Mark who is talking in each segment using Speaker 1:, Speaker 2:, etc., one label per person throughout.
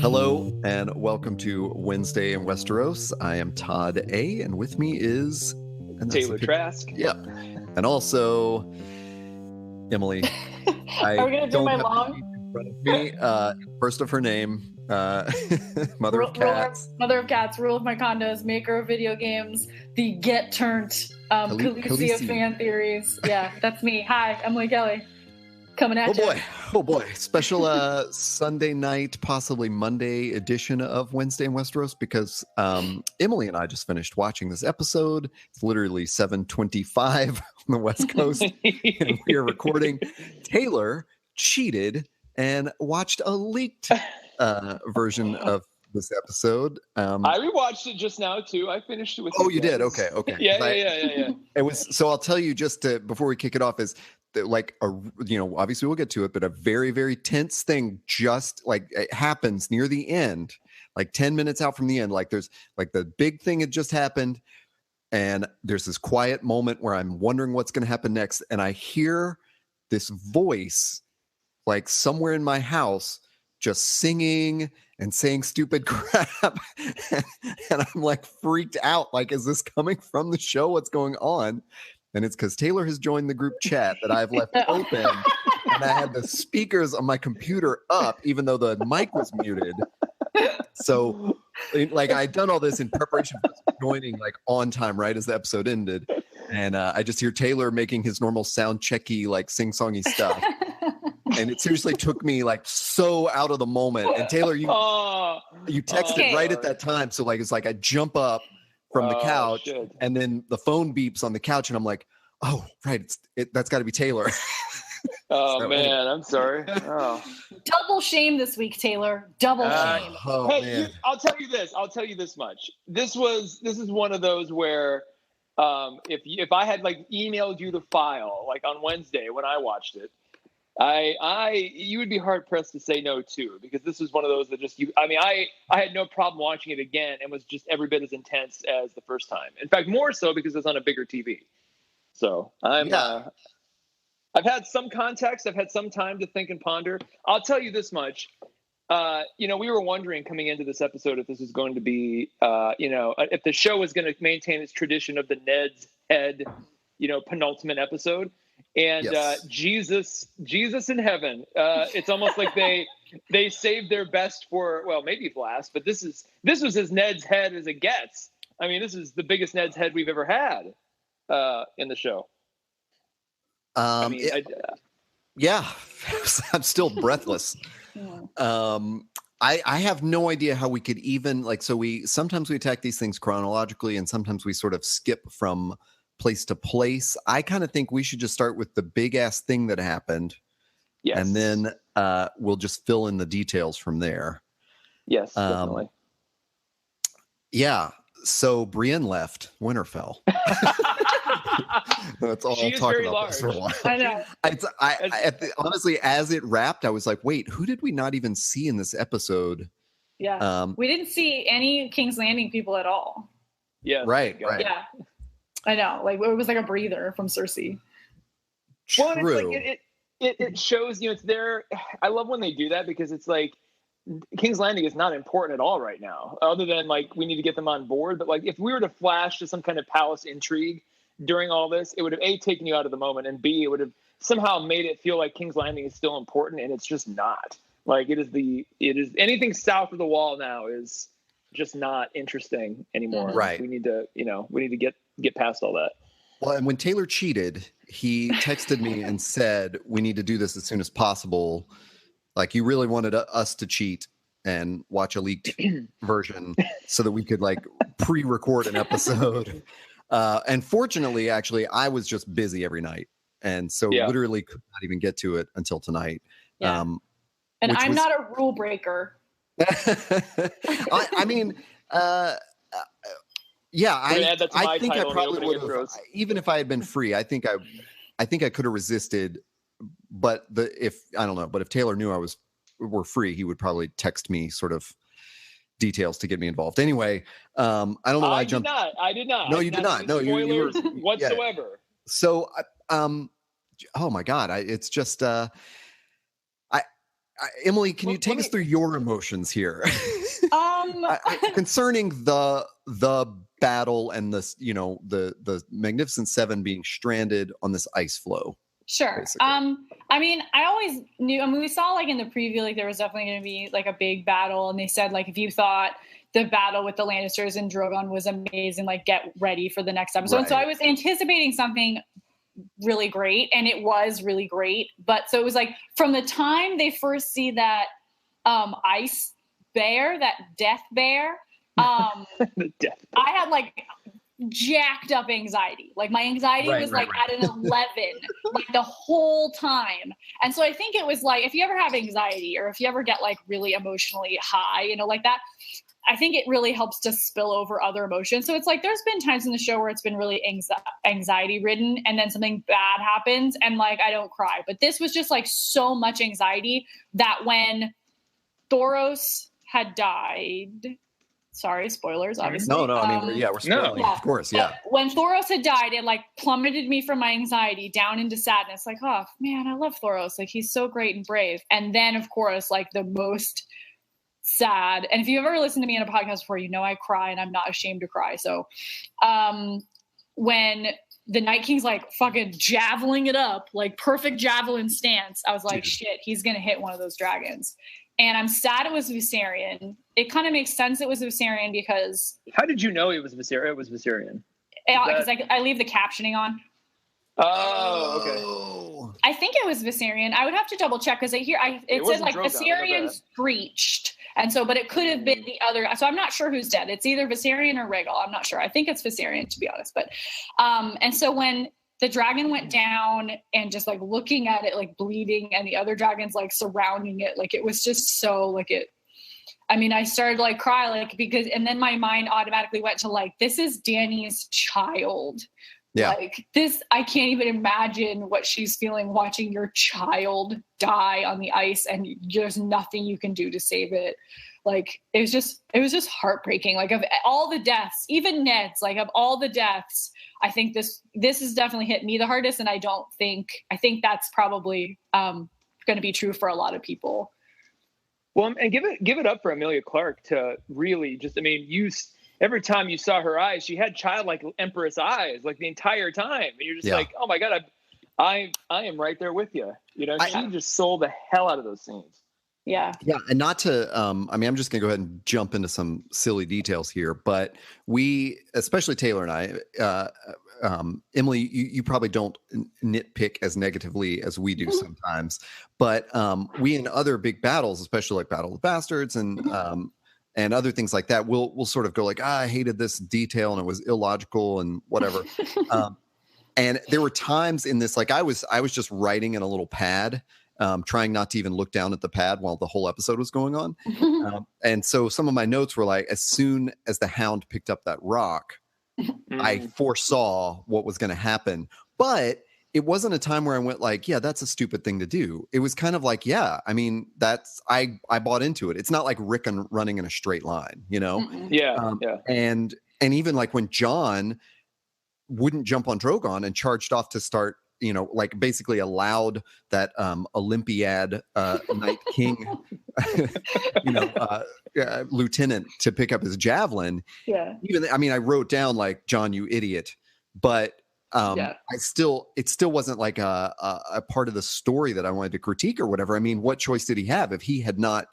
Speaker 1: Hello and welcome to Wednesday in Westeros. I am Todd A, and with me is
Speaker 2: Taylor Trask.
Speaker 1: Yep, and also Emily.
Speaker 3: Are we gonna do my long?
Speaker 1: In front of me, first of her name, Mother of Cats.
Speaker 3: Mother of Cats, rule of my condos, maker of video games, the get turned Khaleesi of fan theories. Yeah, that's me. Hi, Emily Kelly. Coming at you.
Speaker 1: Oh boy. Special Sunday night, possibly Monday edition of Wednesday in Westeros, because Emily and I just finished watching this episode. It's literally 7:25 on the West Coast, and we are recording. Taylor cheated and watched a leaked version of this episode.
Speaker 2: I rewatched it just now too. I finished it with.
Speaker 1: Oh, you did? Okay.
Speaker 2: Yeah.
Speaker 1: It was. So I'll tell you just before we kick it off is. Like obviously we'll get to it, but a very, very tense thing just like it happens near the end, like 10 minutes out from the end. Like there's like the big thing had just happened, and there's this quiet moment where I'm wondering what's going to happen next, and I hear this voice like somewhere in my house just singing and saying stupid crap, and I'm like freaked out. Like, is this coming from the show? What's going on? And it's because Taylor has joined the group chat that I've left open, and I had the speakers on my computer up, even though the mic was muted. So, like, I'd done all this in preparation for joining, like, on time, right as the episode ended. And I just hear Taylor making his normal sound checky, like, sing-songy stuff. And it seriously took me, like, so out of the moment. And Taylor, you texted right at that time. So, like, it's like I jump up from the couch, and then the phone beeps on the couch, and I'm like, oh, right, that's got to be Taylor.
Speaker 2: Oh, so, man, anyway. I'm sorry. Oh.
Speaker 3: Double shame this week, Taylor. Double shame.
Speaker 2: Hey, I'll tell you this much. This is one of those where if I had like emailed you the file like on Wednesday when I watched it, you would be hard pressed to say no to, because this was one of those that I had no problem watching it again, and was just every bit as intense as the first time. In fact, more so because it's on a bigger TV. So I've had some context. I've had some time to think and ponder. I'll tell you this much. We were wondering coming into this episode if this was going to be, if the show was going to maintain its tradition of the Ned's Head, penultimate episode. And yes. Jesus in heaven. It's almost like they saved their best for, well, maybe last, but this was as Ned's head as it gets. I mean, this is the biggest Ned's head we've ever had in the show.
Speaker 1: I'm still breathless. I have no idea how we could even sometimes we attack these things chronologically, and sometimes we sort of skip from place to place. I kind of think we should just start with the big ass thing that happened. Yes. And then we'll just fill in the details from there.
Speaker 2: Yes, definitely.
Speaker 1: So Brienne left Winterfell. That's all I'll talk about this for a while.
Speaker 3: I know.
Speaker 1: Honestly, as it wrapped, I was like, wait, who did we not even see in this episode?
Speaker 3: Yeah. We didn't see any King's Landing people at all.
Speaker 2: Yeah.
Speaker 1: Right.
Speaker 3: Yeah. I know, like it was like a breather from Cersei.
Speaker 2: Well, it's like it shows, it's there. I love when they do that, because it's like King's Landing is not important at all right now, other than like we need to get them on board. But like if we were to flash to some kind of palace intrigue during all this, it would have taken you out of the moment, and B, it would have somehow made it feel like King's Landing is still important, and it's just not. Like it is anything south of the Wall now is just not interesting anymore.
Speaker 1: Right.
Speaker 2: We need to get past all that.
Speaker 1: Well, and when Taylor cheated, he texted me and said, we need to do this as soon as possible. Like, you really wanted us to cheat and watch a leaked version so that we could like pre-record an episode. And fortunately, actually, I was just busy every night. And so literally could not even get to it until tonight.
Speaker 3: Yeah. And I'm not a rule breaker.
Speaker 1: I mean, I think I probably would have, even if I had been free, I think I could have resisted. But if Taylor knew we're free, he would probably text me sort of details to get me involved. Anyway, I don't know why I jumped.
Speaker 2: I did not.
Speaker 1: No, you did not. No,
Speaker 2: spoilers
Speaker 1: you were
Speaker 2: whatsoever.
Speaker 1: Yeah. So, oh my God, it's just Emily, can you take us through your emotions here? Concerning the battle and this, the Magnificent Seven being stranded on this ice floe.
Speaker 3: Sure.
Speaker 1: Basically.
Speaker 3: I mean, I always knew, we saw like in the preview, like there was definitely going to be like a big battle. And they said, like, if you thought the battle with the Lannisters and Drogon was amazing, like get ready for the next episode. Right. So I was anticipating something really great, and it was really great. But so it was like from the time they first see that ice bear, that death bear, I had like jacked up anxiety. Like my anxiety was at an 11 like the whole time. And so I think it was like, if you ever have anxiety or if you ever get like really emotionally high, like that, I think it really helps to spill over other emotions. So it's like, there's been times in the show where it's been really anxiety ridden, and then something bad happens and like, I don't cry. But this was just like so much anxiety that when Thoros had died, sorry, spoilers, obviously.
Speaker 1: No, I mean, we're spoiling, of course, yeah.
Speaker 3: When Thoros had died, it like plummeted me from my anxiety down into sadness. Like, oh man, I love Thoros. Like, he's so great and brave. And then, of course, like the most sad. And if you've ever listened to me in a podcast before, I cry and I'm not ashamed to cry. So, when the Night King's like fucking javeling it up, like perfect javelin stance, I was like, shit, he's gonna hit one of those dragons. And I'm sad it was Viserion. It kind of makes sense it was Viserion because...
Speaker 2: How did you know it was Viserion? It was Viserion.
Speaker 3: Because I leave the captioning on.
Speaker 2: Oh, okay.
Speaker 3: I think it was Viserion. I would have to double check because it said like Viserion screeched. And so, but it could have been the other. So I'm not sure who's dead. It's either Viserion or Rhaegal. I'm not sure. I think it's Viserion, to be honest. But, and so when the dragon went down and just like looking at it, like bleeding, and the other dragons like surrounding it, like it was just so like it. I mean, I started to like cry, like because, and then my mind automatically went to like, this is Dany's child.
Speaker 1: Yeah.
Speaker 3: Like this, I can't even imagine what she's feeling watching your child die on the ice and there's nothing you can do to save it. Like it was just heartbreaking. Like of all the deaths, even Ned's, like of all the deaths, I think this has definitely hit me the hardest. And I think that's probably going to be true for a lot of people.
Speaker 2: Well, and give it up for Emilia Clarke to really just, I mean, every time you saw her eyes, she had childlike empress eyes, like the entire time. And you're just like, oh my God, I am right there with you. She just sold the hell out of those scenes.
Speaker 3: Yeah.
Speaker 1: Yeah. And not to, I'm just going to go ahead and jump into some silly details here, but we, especially Taylor and I, Emily, you probably don't nitpick as negatively as we do sometimes, but we in other big battles, especially like Battle of the Bastards and other things like that, we'll sort of go like, I hated this detail and it was illogical and whatever. And there were times in this, like I was just writing in a little pad, trying not to even look down at the pad while the whole episode was going on. And so some of my notes were like, as soon as the Hound picked up that rock, I foresaw what was going to happen. But it wasn't a time where I went like, yeah, that's a stupid thing to do. It was kind of like, yeah, I mean, I bought into it. It's not like Rick running in a straight line,
Speaker 2: Yeah.
Speaker 1: And even like when Jon wouldn't jump on Drogon and charged off to start, like basically allowed that Olympiad Night King, lieutenant to pick up his javelin.
Speaker 3: Yeah.
Speaker 1: I wrote down like, Jon, you idiot, but it still wasn't like a part of the story that I wanted to critique or whatever. I mean, what choice did he have if he had not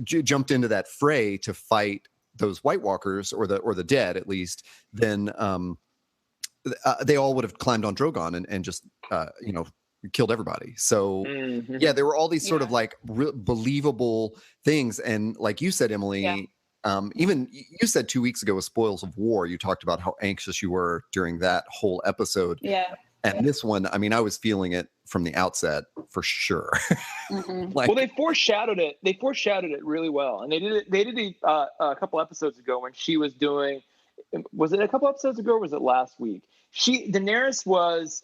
Speaker 1: jumped into that fray to fight those White Walkers or the dead at least? Then they all would have climbed on Drogon and just killed everybody. So there were all these sort of like believable things, and like you said, Emily. Even you said 2 weeks ago with Spoils of War, you talked about how anxious you were during that whole episode.
Speaker 3: Yeah.
Speaker 1: And this one, I mean, I was feeling it from the outset for sure.
Speaker 2: Well, they foreshadowed it. They foreshadowed it really well. And they did it a couple episodes ago when she was doing, was it a couple episodes ago or was it last week? Daenerys was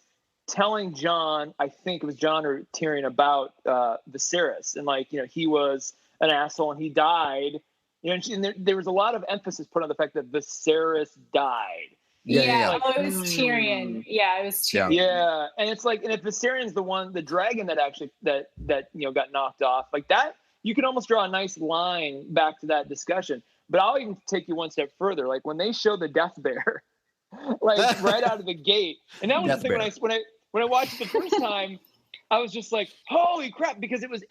Speaker 2: telling Jon, I think it was Jon or Tyrion, about Viserys. And like, he was an asshole and he died. And there was a lot of emphasis put on the fact that Viserys died.
Speaker 3: Yeah.
Speaker 2: Like,
Speaker 3: It was Tyrion. Yeah, it was Tyrion.
Speaker 2: Yeah, and it's like, and if Viserion's the dragon that actually that got knocked off, like that, you can almost draw a nice line back to that discussion. But I'll even take you one step further. Like when they show the Death Bear, like right out of the gate, and that was the thing when I watched it the first time, I was just like, holy crap, because it was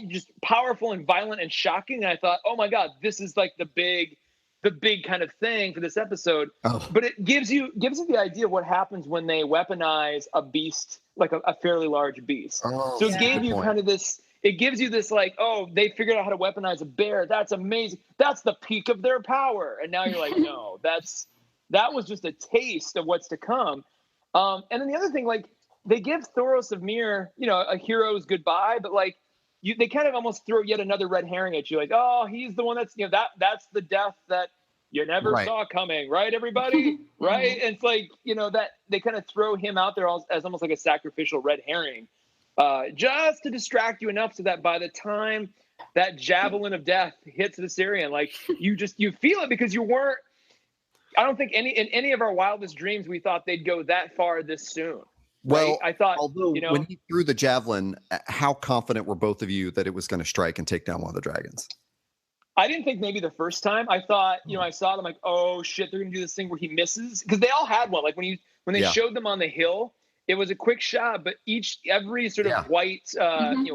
Speaker 2: just powerful and violent and shocking. And I thought, oh my God, this is like the big kind of thing for this episode. Oh. But it gives you the idea of what happens when they weaponize a beast, like a fairly large beast. Oh, so it gave you kind of this, it gives you this like, oh, they figured out how to weaponize a bear. That's amazing. That's the peak of their power. And now you're like, no, that was just a taste of what's to come. And then the other thing, like they give Thoros of Myr, a hero's goodbye, but like they kind of almost throw yet another red herring at you. Like, oh, he's the one that's, that's the death that you never saw coming. Right, everybody? Right. And it's like, that they kind of throw him out there as almost like a sacrificial red herring, just to distract you enough so that by the time that javelin of death hits the Syrian, like you feel it, because you weren't, I don't think in any of our wildest dreams we thought they'd go that far this soon.
Speaker 1: Well,
Speaker 2: right? I thought,
Speaker 1: although when he threw the javelin, how confident were both of you that it was going to strike and take down one of the dragons?
Speaker 2: I didn't think maybe the first time. I thought, I saw them like, oh shit, they're going to do this thing where he misses, because they all had one. Like when they showed them on the hill, it was a quick shot, but every sort of white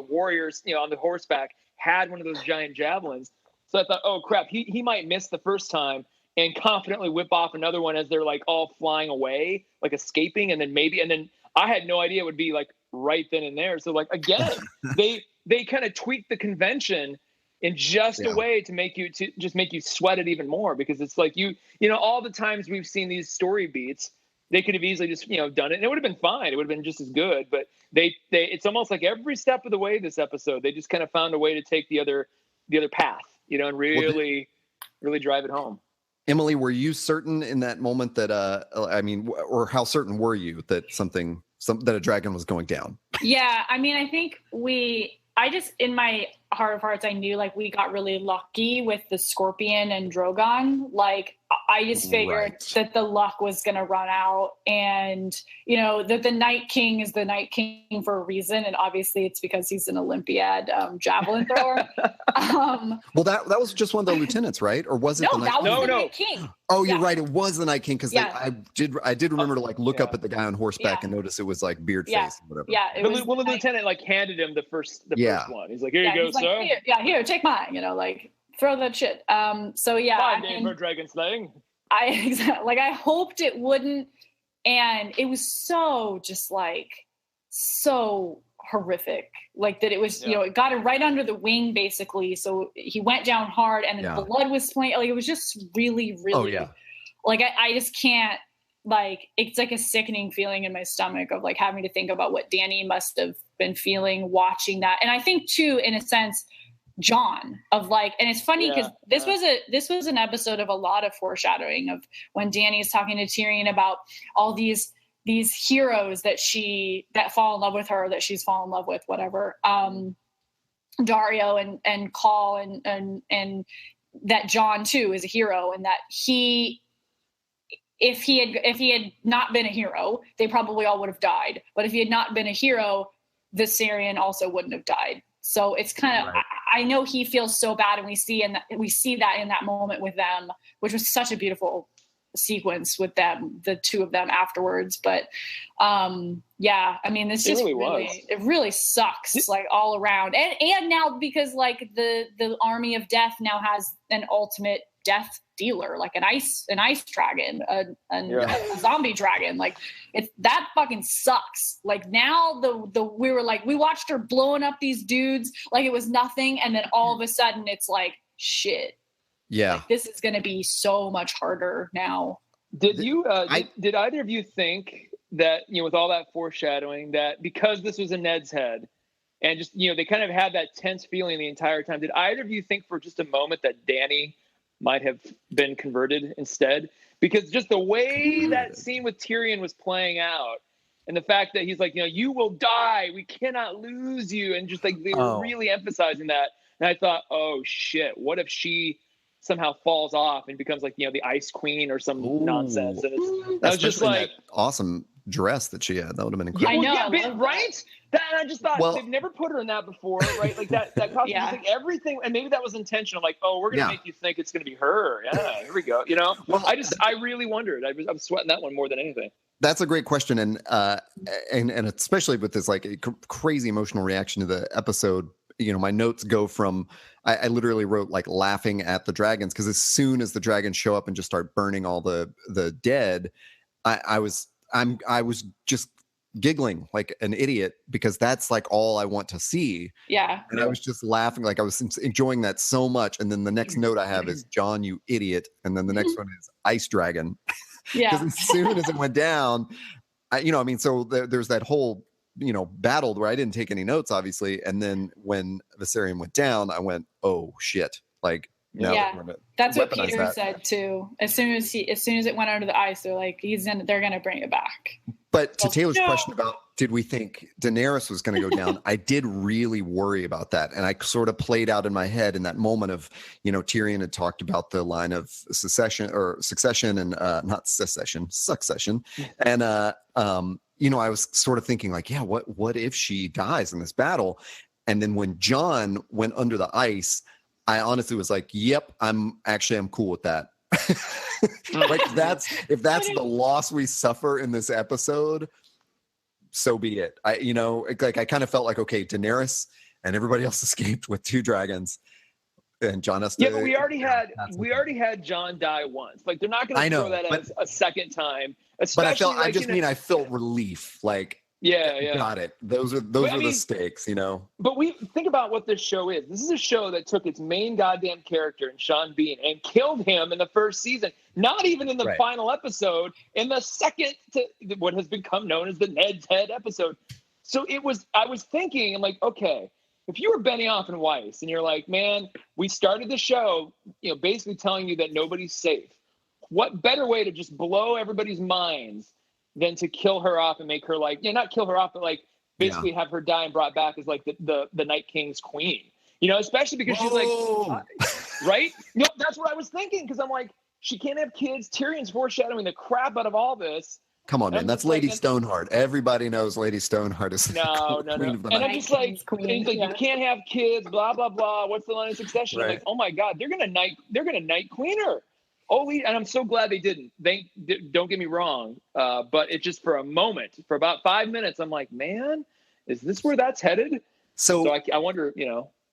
Speaker 2: warriors on the horseback had one of those giant javelins. So I thought, oh crap, he might miss the first time and confidently whip off another one as they're like all flying away, like escaping, and then I had no idea it would be like right then and there. So like again, they kind of tweaked the convention in just a way to make you sweat it even more, because it's like all the times we've seen these story beats, they could have easily just done it and it would have been fine. It would have been just as good. But they it's almost like every step of the way this episode, they just kind of found a way to take the other path, and really drive it home.
Speaker 1: Emily, were you certain in that moment that or how certain were you that that a dragon was going down?
Speaker 3: Yeah, I mean, I think I just, in my heart of hearts, I knew like we got really lucky with the Scorpion and Drogon. Like I just figured that the luck was going to run out, and that the Night King is the Night King for a reason, and obviously it's because he's an Olympiad javelin thrower.
Speaker 1: Well, that was just one of the lieutenants, right? Or was it?
Speaker 3: No, that was the Night King.
Speaker 1: Oh, you're right. It was the Night King, because I did remember to like look up at the guy on horseback and notice it was like beard face or whatever.
Speaker 3: Yeah,
Speaker 2: the lieutenant like handed him the first one. He's like, here you go, sir.
Speaker 3: Like, here, take mine. Like throw that shit. So yeah,
Speaker 2: 5 days for dragon slaying.
Speaker 3: I hoped it wouldn't, and it was so just like so horrific, like that it was it got him right under the wing basically, so he went down hard, and the blood was flowing. Like it was just really like I just can't, like it's like a sickening feeling in my stomach of like having to think about what Dany must have been feeling watching that. And I think too, in a sense, Jon, of like, and it's funny because this was an episode of a lot of foreshadowing of when Dany is talking to Tyrion about all these heroes that fall in love with her, that she's fallen in love with, whatever. Dario and Khal and that Jon too is a hero, and that if he had not been a hero, they probably all would have died. But if he had not been a hero, the Syrian also wouldn't have died. So it's kind of, I know he feels so bad, and we see that in that moment with them, which was such a beautiful sequence with them, the two of them afterwards. But I mean, this just it really sucks, like all around. And now because like the army of death now has an ultimate death dealer, like an ice dragon, a zombie dragon. Like that fucking sucks. Like now we were like, we watched her blowing up these dudes like it was nothing, and then all of a sudden it's like shit.
Speaker 1: Yeah,
Speaker 3: like, this is going to be so much harder now.
Speaker 2: Did either of you think that with all that foreshadowing, that because this was in Ned's head, and just they kind of had that tense feeling the entire time, did either of you think for just a moment that Dany might have been converted instead? Because just the way that scene with Tyrion was playing out, and the fact that he's like, you will die, we cannot lose you, and just like they were really emphasizing that. And I thought, oh shit, what if she somehow falls off and becomes like, the Ice Queen or some nonsense. And I was just like,
Speaker 1: that awesome dress that she had. That would have been incredible.
Speaker 2: Right? That, and I just thought they've never put her in that before, right? Like that costume, you think everything, and maybe that was intentional. Like, we're gonna make you think it's gonna be her. Yeah, here we go. Well, I really wondered. I'm sweating that one more than anything.
Speaker 1: That's a great question, and especially with this like crazy emotional reaction to the episode. My notes go from I literally wrote like laughing at the dragons, because as soon as the dragons show up and just start burning all the dead, I was just giggling like an idiot, because that's like all I want to see.
Speaker 3: Yeah.
Speaker 1: And I was just laughing, like I was enjoying that so much. And then the next note I have is John, you idiot. And then the next one is Ice Dragon.
Speaker 3: Yeah.
Speaker 1: Because as soon as it went down, so there's that whole, battle where I didn't take any notes, obviously. And then when Viserion went down, I went, oh shit. Like, no,
Speaker 3: that's what Peter said too. As soon as it went under the ice, they're like, they're gonna bring it back.
Speaker 1: But to Taylor's question about did we think Daenerys was going to go down, I did really worry about that, and I sort of played out in my head in that moment of Tyrion had talked about the line of succession, and not secession, succession, and I was sort of thinking like, yeah, what if she dies in this battle? And then when Jon went under the ice, I honestly was like, yep, I'm cool with that. Like if that's the loss we suffer in this episode, so be it. I kind of felt like, okay, Daenerys and everybody else escaped with 2 dragons, and Jon has to.
Speaker 2: Yeah, but we already had Jon die once. Like they're not going to throw that as a second time. Especially,
Speaker 1: but I felt relief. Like.
Speaker 2: Yeah.
Speaker 1: Got it. Those are the stakes,
Speaker 2: But we think about what this show is. This is a show that took its main goddamn character, Sean Bean, and killed him in the first season. Not even in the final episode, in the second to what has become known as the Ned's Head episode. So I was thinking, I'm like, okay, if you were Benioff and Weiss, and you're like, man, we started the show, basically telling you that nobody's safe. What better way to just blow everybody's minds than to kill her off and make her like, not kill her off, but like basically have her die and brought back as like the Night King's queen, especially because she's like, right? That's what I was thinking. Cause I'm like, she can't have kids. Tyrion's foreshadowing the crap out of all this.
Speaker 1: Come on, man. That's Lady Stoneheart. Everybody knows Lady Stoneheart is
Speaker 2: no. And I'm just like, you can't have kids, blah, blah, blah. What's the line of succession? I'm like, oh my God, they're going to night queen her. And I'm so glad they didn't. Don't get me wrong, but it just for a moment, for about 5 minutes, I'm like, man, is this where that's headed? So I wonder,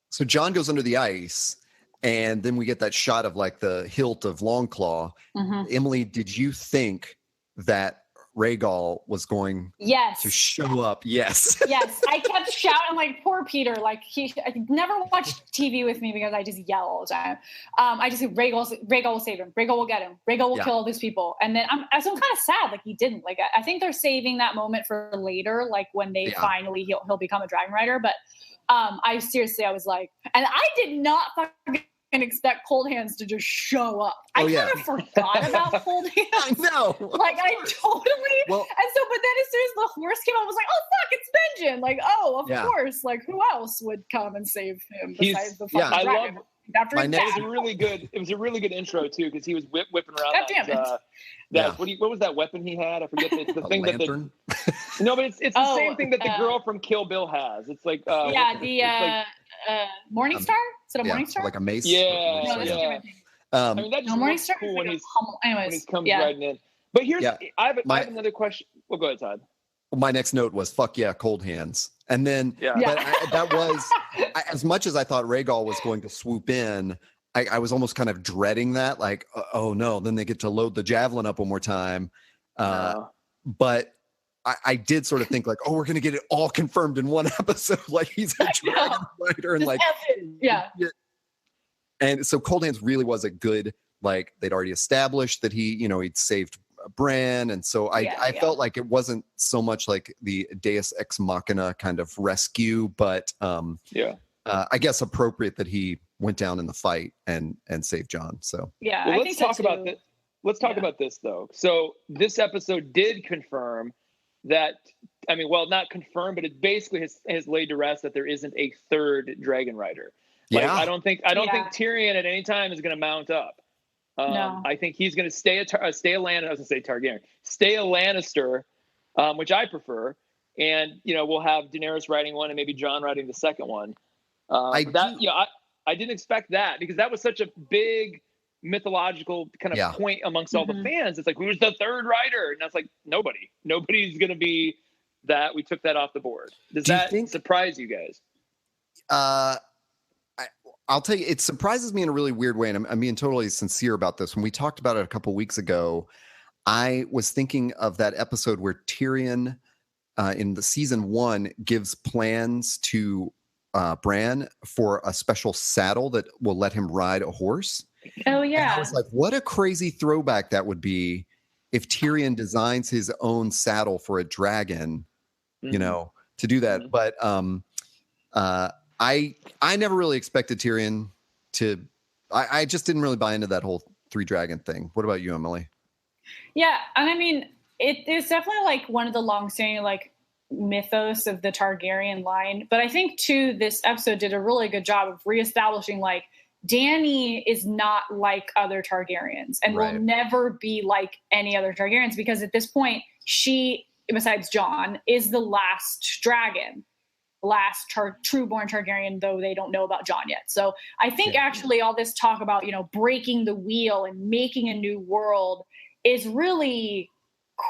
Speaker 1: So Jon goes under the ice, and then we get that shot of like the hilt of Longclaw. Mm-hmm. Emily, did you think that Rhaegal was going to show up? Yes.
Speaker 3: Yes. I kept shouting like poor Peter. Like I never watched TV with me because I just yell all the time. I just say Rhaegal will save him. Rhaegal will get him. Rhaegal will kill all these people. And then I'm kind of sad. Like he didn't. Like I think they're saving that moment for later. Like when they finally he'll become a dragon rider. But I was like, and I did not fucking expect Cold Hands to just show up. I kind of forgot about Cold Hands.
Speaker 1: I know.
Speaker 3: Like I totally. But then as soon as the horse came, I was like, oh fuck, it's Benjen. Like, of course. Like who else would come and save him besides the fucking dragon?
Speaker 2: It was a really good intro too, because he was whipping around what was that weapon he had? I forget. It's the thing
Speaker 1: lantern?
Speaker 2: No, but it's the same thing that the girl from Kill Bill has. It's like
Speaker 3: Morning Star. Is it a Morning Star?
Speaker 1: Like a mace.
Speaker 2: Yeah.
Speaker 3: No, that's
Speaker 2: yeah.
Speaker 3: I
Speaker 2: mean, that just
Speaker 3: Morning
Speaker 2: looks
Speaker 3: Star.
Speaker 2: cool when he comes
Speaker 3: Yeah.
Speaker 2: riding in. But here's I have another question. Well, go ahead, Todd.
Speaker 1: My next note was "fuck yeah, Cold Hands," and then but that was as much as I thought Rhaegal was going to swoop in. I was almost kind of dreading that, like, oh no, then they get to load the javelin up one more time. But I did sort of think like, oh, we're going to get it all confirmed in one episode. Like he's a dragon rider and like, And so Cold Hands really was a good, like they'd already established that he'd saved Bran. And so I felt like it wasn't so much like the Deus Ex Machina kind of rescue, but I guess appropriate that he went down in the fight and saved Jon. So
Speaker 2: let's talk about this. Let's talk about this though. So this episode did confirm that, not confirm, but it basically has laid to rest that there isn't a third dragon rider. Like,
Speaker 1: Yeah.
Speaker 2: I don't think Tyrion at any time is going to mount up.
Speaker 3: No.
Speaker 2: I think he's going to stay a Lannister. I was going to say Targaryen. Stay a Lannister, which I prefer. And we'll have Daenerys writing one and maybe Jon writing the second one. I didn't expect that, because that was such a big mythological kind of point amongst all the fans. It's like, who's the third writer? And that's like, nobody's going to be that. We took that off the board. Does that surprise you guys?
Speaker 1: I'll tell you, it surprises me in a really weird way, and I'm being totally sincere about this. When we talked about it a couple weeks ago, I was thinking of that episode where Tyrion in the season 1 gives plans to Bran for a special saddle that will let him ride a horse.
Speaker 3: Oh yeah.
Speaker 1: And I was like, what a crazy throwback that would be if Tyrion designs his own saddle for a dragon, to do that. But I never really expected Tyrion to. I just didn't really buy into that whole 3 dragon thing. What about you, Emily?
Speaker 3: Yeah, and I mean, it's definitely like one of the long-standing like mythos of the Targaryen line. But I think too, this episode did a really good job of reestablishing like Dany is not like other Targaryens and will never be like any other Targaryens, because at this point she, besides Jon, is the last dragon. Last true-born Targaryen, though they don't know about Jon yet. So I think actually all this talk about, breaking the wheel and making a new world is really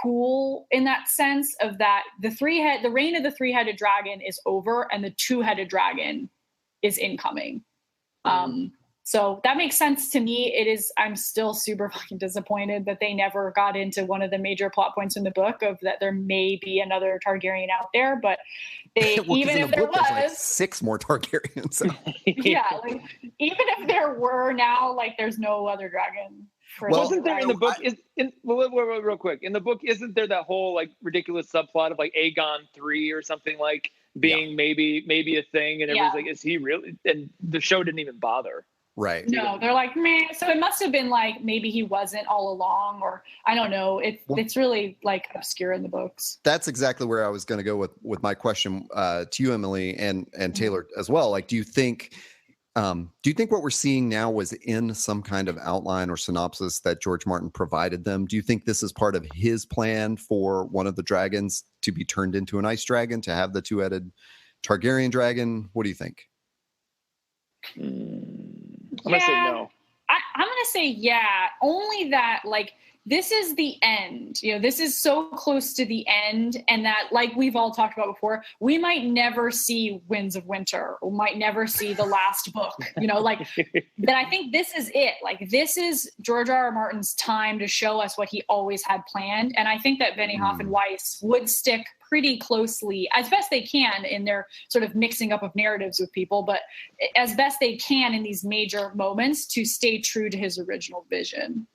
Speaker 3: cool in that sense of that the reign of the 3-headed dragon is over and the 2-headed dragon is incoming. So that makes sense to me. I'm still super fucking disappointed that they never got into one of the major plot points in the book of that there may be another Targaryen out there, but even if there was like 6
Speaker 1: more Targaryens.
Speaker 3: Like, even if there were now, like there's no other dragon.
Speaker 2: Wasn't there in the book? Real quick, in the book, isn't there that whole like ridiculous subplot of like Aegon 3 or something like being maybe a thing, and everyone's like, is he really? And the show didn't even bother.
Speaker 1: Right.
Speaker 3: No, they're like, man. So it must have been like maybe he wasn't all along, or I don't know. It's really like obscure in the books.
Speaker 1: That's exactly where I was going to go with my question to you, Emily, and Taylor as well. Like, do you think what we're seeing now was in some kind of outline or synopsis that George Martin provided them? Do you think this is part of his plan for one of the dragons to be turned into an ice dragon, to have the 2-headed Targaryen dragon? What do you think?
Speaker 2: I'm going to say no.
Speaker 3: I'm going to say yeah. Only that, like, this is the end. This is so close to the end, and that, like we've all talked about before, we might never see Winds of Winter, or might never see the last book. But I think this is it. Like, this is George R.R. Martin's time to show us what he always had planned, and I think that Benioff and Weiss would stick pretty closely, as best they can, in their sort of mixing up of narratives with people, but as best they can in these major moments to stay true to his original vision.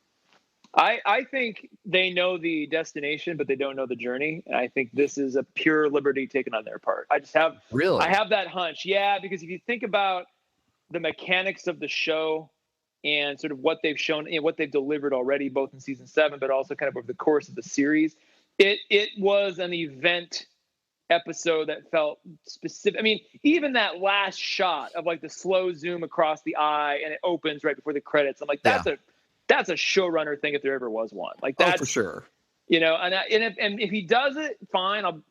Speaker 2: I think they know the destination, but they don't know the journey. And I think this is a pure liberty taken on their part. I have that hunch. Yeah, because if you think about the mechanics of the show and sort of what they've shown and what they've delivered already, both in season 7, but also kind of over the course of the series, it was an event episode that felt specific. I mean, even that last shot of like the slow zoom across the eye and it opens right before the credits. I'm like, that's a showrunner thing if there ever was one. Like, that's
Speaker 1: for sure.
Speaker 2: And if he does it, fine. I'll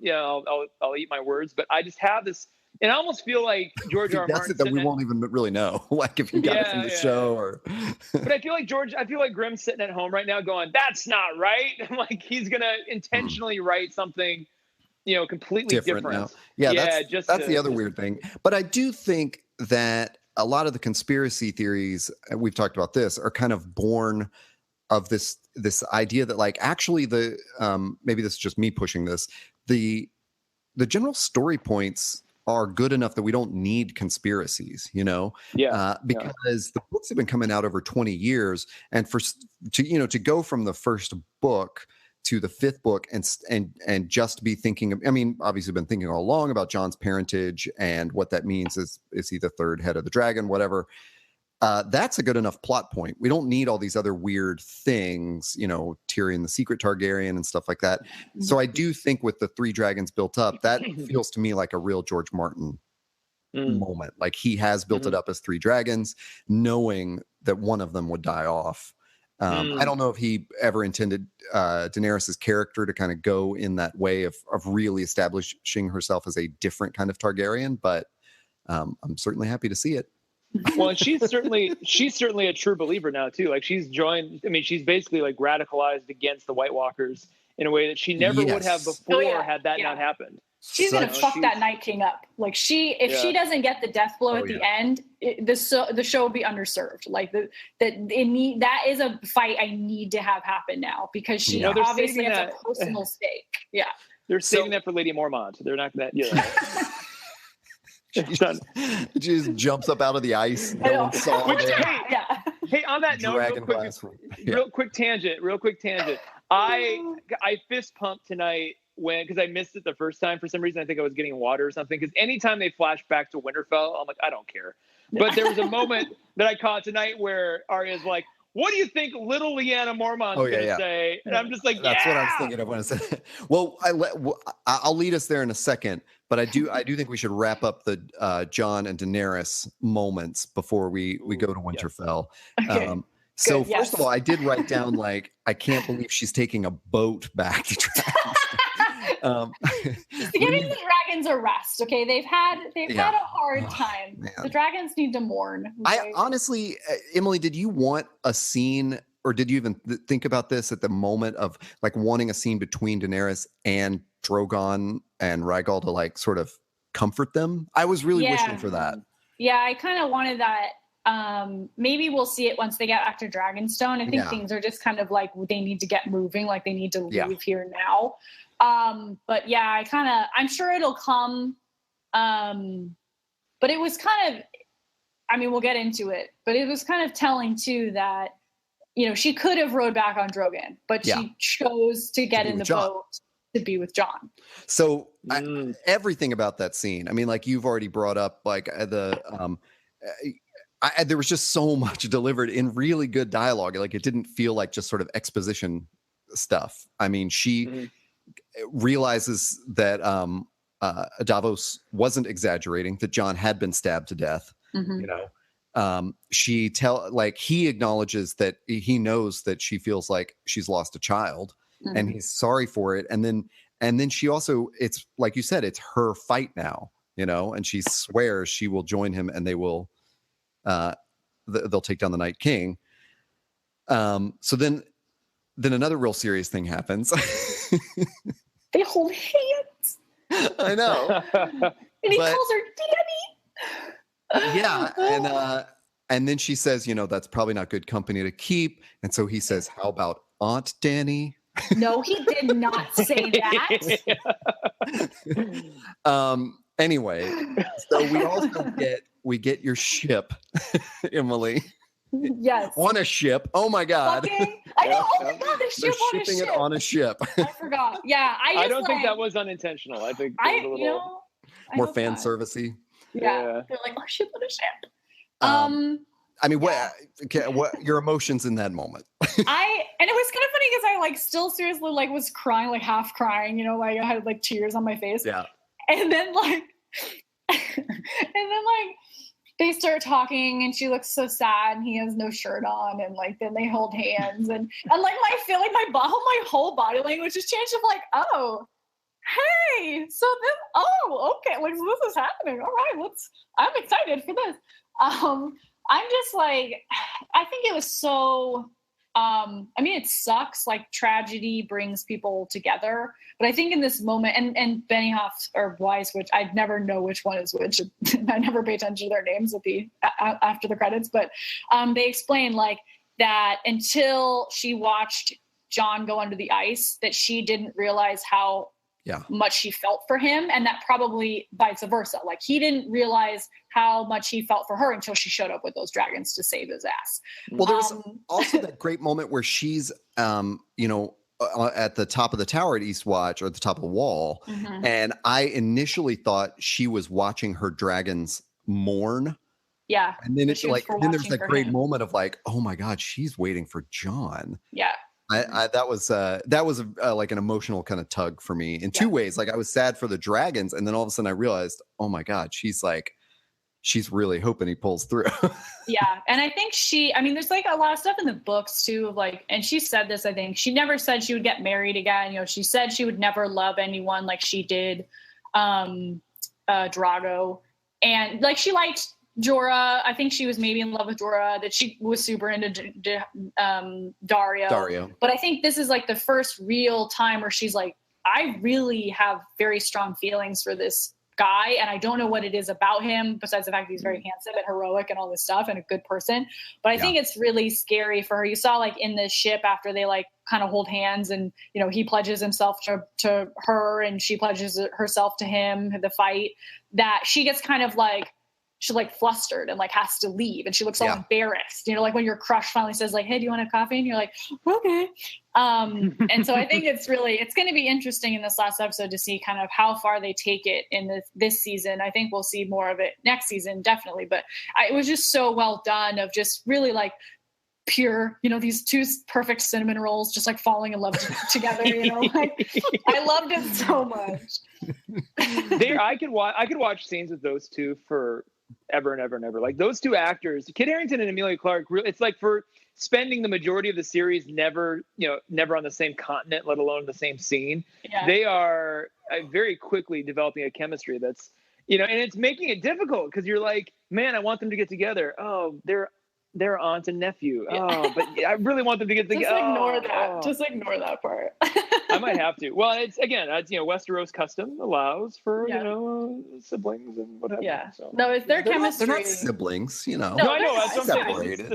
Speaker 2: eat my words. But I just have this, and I almost feel like George R. R. Martin
Speaker 1: that we won't even really know, like if he got it from the show or.
Speaker 2: But I feel like Grimm's sitting at home right now going, "That's not right." I'm like, he's gonna intentionally write something, completely different.
Speaker 1: Now. Yeah, that's the other weird thing. But I do think that a lot of the conspiracy theories, we've talked about this, are kind of born of this idea that, like, actually the maybe this is just me pushing this, the general story points are good enough that we don't need conspiracies, because the books have been coming out over 20 years, and to go from the first book to the 5th book and just be thinking, I mean, obviously been thinking all along about Jon's parentage and what that means is he the 3rd head of the dragon, whatever. That's a good enough plot point. We don't need all these other weird things, Tyrion, the secret Targaryen and stuff like that. So I do think with the 3 dragons built up, that feels to me like a real George Martin moment. Like he has built it up as 3 dragons, knowing that one of them would die off. I don't know if he ever intended Daenerys's character to kind of go in that way of really establishing herself as a different kind of Targaryen, but I'm certainly happy to see it.
Speaker 2: Well, and she's certainly a true believer now too. Like she's joined. I mean, she's basically like radicalized against the White Walkers in a way that she never would have before had that not happened.
Speaker 3: She's gonna fuck that Night King up. Like if she doesn't get the death blow at the end, the show will be underserved. Like that is a fight I need to have happen now because she obviously has a personal stake. Yeah,
Speaker 2: they're saving that for Lady Mormont. They're not that.
Speaker 1: She just jumps up out of the ice. No one saw it.
Speaker 2: Hey, on that note, real quick tangent. I fist pumped tonight because I missed it the first time for some reason. I think I was getting water or something. Because anytime they flash back to Winterfell, I'm like, I don't care. But there was a moment that I caught tonight where Arya's like, "What do you think little Lyanna Mormont's going to say?" And I'm just like,
Speaker 1: That's what I was thinking of when I said. Well, I'll lead us there in a second, but I do think we should wrap up the Jon and Daenerys moments before we go to Winterfell.
Speaker 3: Okay.
Speaker 1: So first of all, I did write down like I can't believe she's taking a boat back to Dragonstone.
Speaker 3: Giving the dragons a rest. Okay, they've had a hard time. The dragons need to mourn. Okay?
Speaker 1: I honestly, Emily, did you want a scene, or did you even think about this at the moment of like wanting a scene between Daenerys and Drogon and Rhaegal to like sort of comfort them? I was really wishing for that.
Speaker 3: Yeah, I kind of wanted that. Maybe we'll see it once they get back to Dragonstone. I think things are just kind of like they need to get moving, like they need to leave here now. But yeah, I'm sure it'll come. But it was kind of, I mean, we'll get into it, but it was kind of telling too that, she could have rode back on Drogon, but she chose to get in the boat to be with Jon.
Speaker 1: So everything about that scene, I mean, like you've already brought up, like there was just so much delivered in really good dialogue. Like it didn't feel like just sort of exposition stuff. I mean, she realizes that Davos wasn't exaggerating, that Jon had been stabbed to death. He acknowledges that he knows that she feels like she's lost a child and he's sorry for it. And then she also, it's like you said, it's her fight now, and she swears she will join him and they will, they'll take down the Night King. So then another real serious thing happens.
Speaker 3: They hold hands.
Speaker 1: I know.
Speaker 3: And he calls her Danny.
Speaker 1: Yeah. And then she says, that's probably not good company to keep. And so he says, how about Aunt Danny?
Speaker 3: No, he did not say that.
Speaker 1: Anyway, so we also get your ship, Emily.
Speaker 3: Yes.
Speaker 1: On a ship. Oh my God.
Speaker 3: I know. Oh my God, the ship on a ship.
Speaker 1: Shipping it on a ship.
Speaker 3: I forgot. Yeah. I don't
Speaker 2: think that was unintentional. I think it was a little
Speaker 1: more fan servicey.
Speaker 3: Yeah. They're like, ship on a ship.
Speaker 1: I mean, what your emotions in that moment?
Speaker 3: And it was kind of funny because I like still seriously like was crying, like half crying, like I had like tears on my face.
Speaker 1: Yeah.
Speaker 3: And then they start talking and she looks so sad and he has no shirt on and like then they hold hands and like I feel like my whole body language has changed of like, oh, hey, so then okay, like this is happening. All right, I'm excited for this. I'm just like, I think it was so I mean, it sucks, like tragedy brings people together, but I think in this moment, and Benioff or Weiss, which I'd never know which one is which, I never pay attention to their names after the credits, but they explain like that until she watched Jon go under the ice, that she didn't realize how much she felt for him, and that probably vice versa. Like he didn't realize how much he felt for her until she showed up with those dragons to save his ass.
Speaker 1: Well, there's also that great moment where she's, at the top of the tower at Eastwatch or at the top of the wall, and I initially thought she was watching her dragons mourn.
Speaker 3: Yeah,
Speaker 1: and then it's like, then there's that great moment of like, oh my God, she's waiting for Jon.
Speaker 3: Yeah.
Speaker 1: That was like an emotional kind of tug for me in two ways. Like I was sad for the dragons, and then all of a sudden I realized, oh my God, she's like she's really hoping he pulls through.
Speaker 3: Yeah. And I think there's like a lot of stuff in the books too, of like, and she said this, I think she never said she would get married again. You know, she said she would never love anyone like she did Drago. And like, she liked Jorah. I think she was maybe in love with Jorah, that she was super into Dario. But I think this is like the first real time where she's like, I really have very strong feelings for this guy, and I don't know what it is about him besides the fact that he's very handsome and heroic and all this stuff and a good person. But I think it's really scary for her. You saw like in the ship after they like kind of hold hands and, you know, he pledges himself to her and she pledges herself to him, the fight, that she gets kind of like, she's like flustered and like has to leave. And she looks all embarrassed, you know, like when your crush finally says like, hey, do you want a coffee? And you're like, okay. And so I think it's going to be interesting in this last episode to see kind of how far they take it in this season. I think we'll see more of it next season, definitely. But it was just so well done, of just really like pure, you know, these two perfect cinnamon rolls just like falling in love together, you know, like I loved it so much.
Speaker 2: I could watch scenes with those two for ever and ever and ever. Like those two actors, Kit Harington and Emilia Clarke, it's like for spending the majority of the series never on the same continent, let alone the same scene. Yeah. They are very quickly developing a chemistry that's, you know, and it's making it difficult because you're like, man, I want them to get together. Oh, they're aunt and nephew. Yeah. Oh, but I really want them to get together.
Speaker 3: Just ignore that. Just ignore that part.
Speaker 2: I might have to. Well, it's you know, Westeros custom allows for you know, siblings and whatever.
Speaker 3: Yeah.
Speaker 2: So.
Speaker 3: No, it's their chemistry.
Speaker 1: They're not siblings, you know.
Speaker 2: No, I know. That's what I'm saying.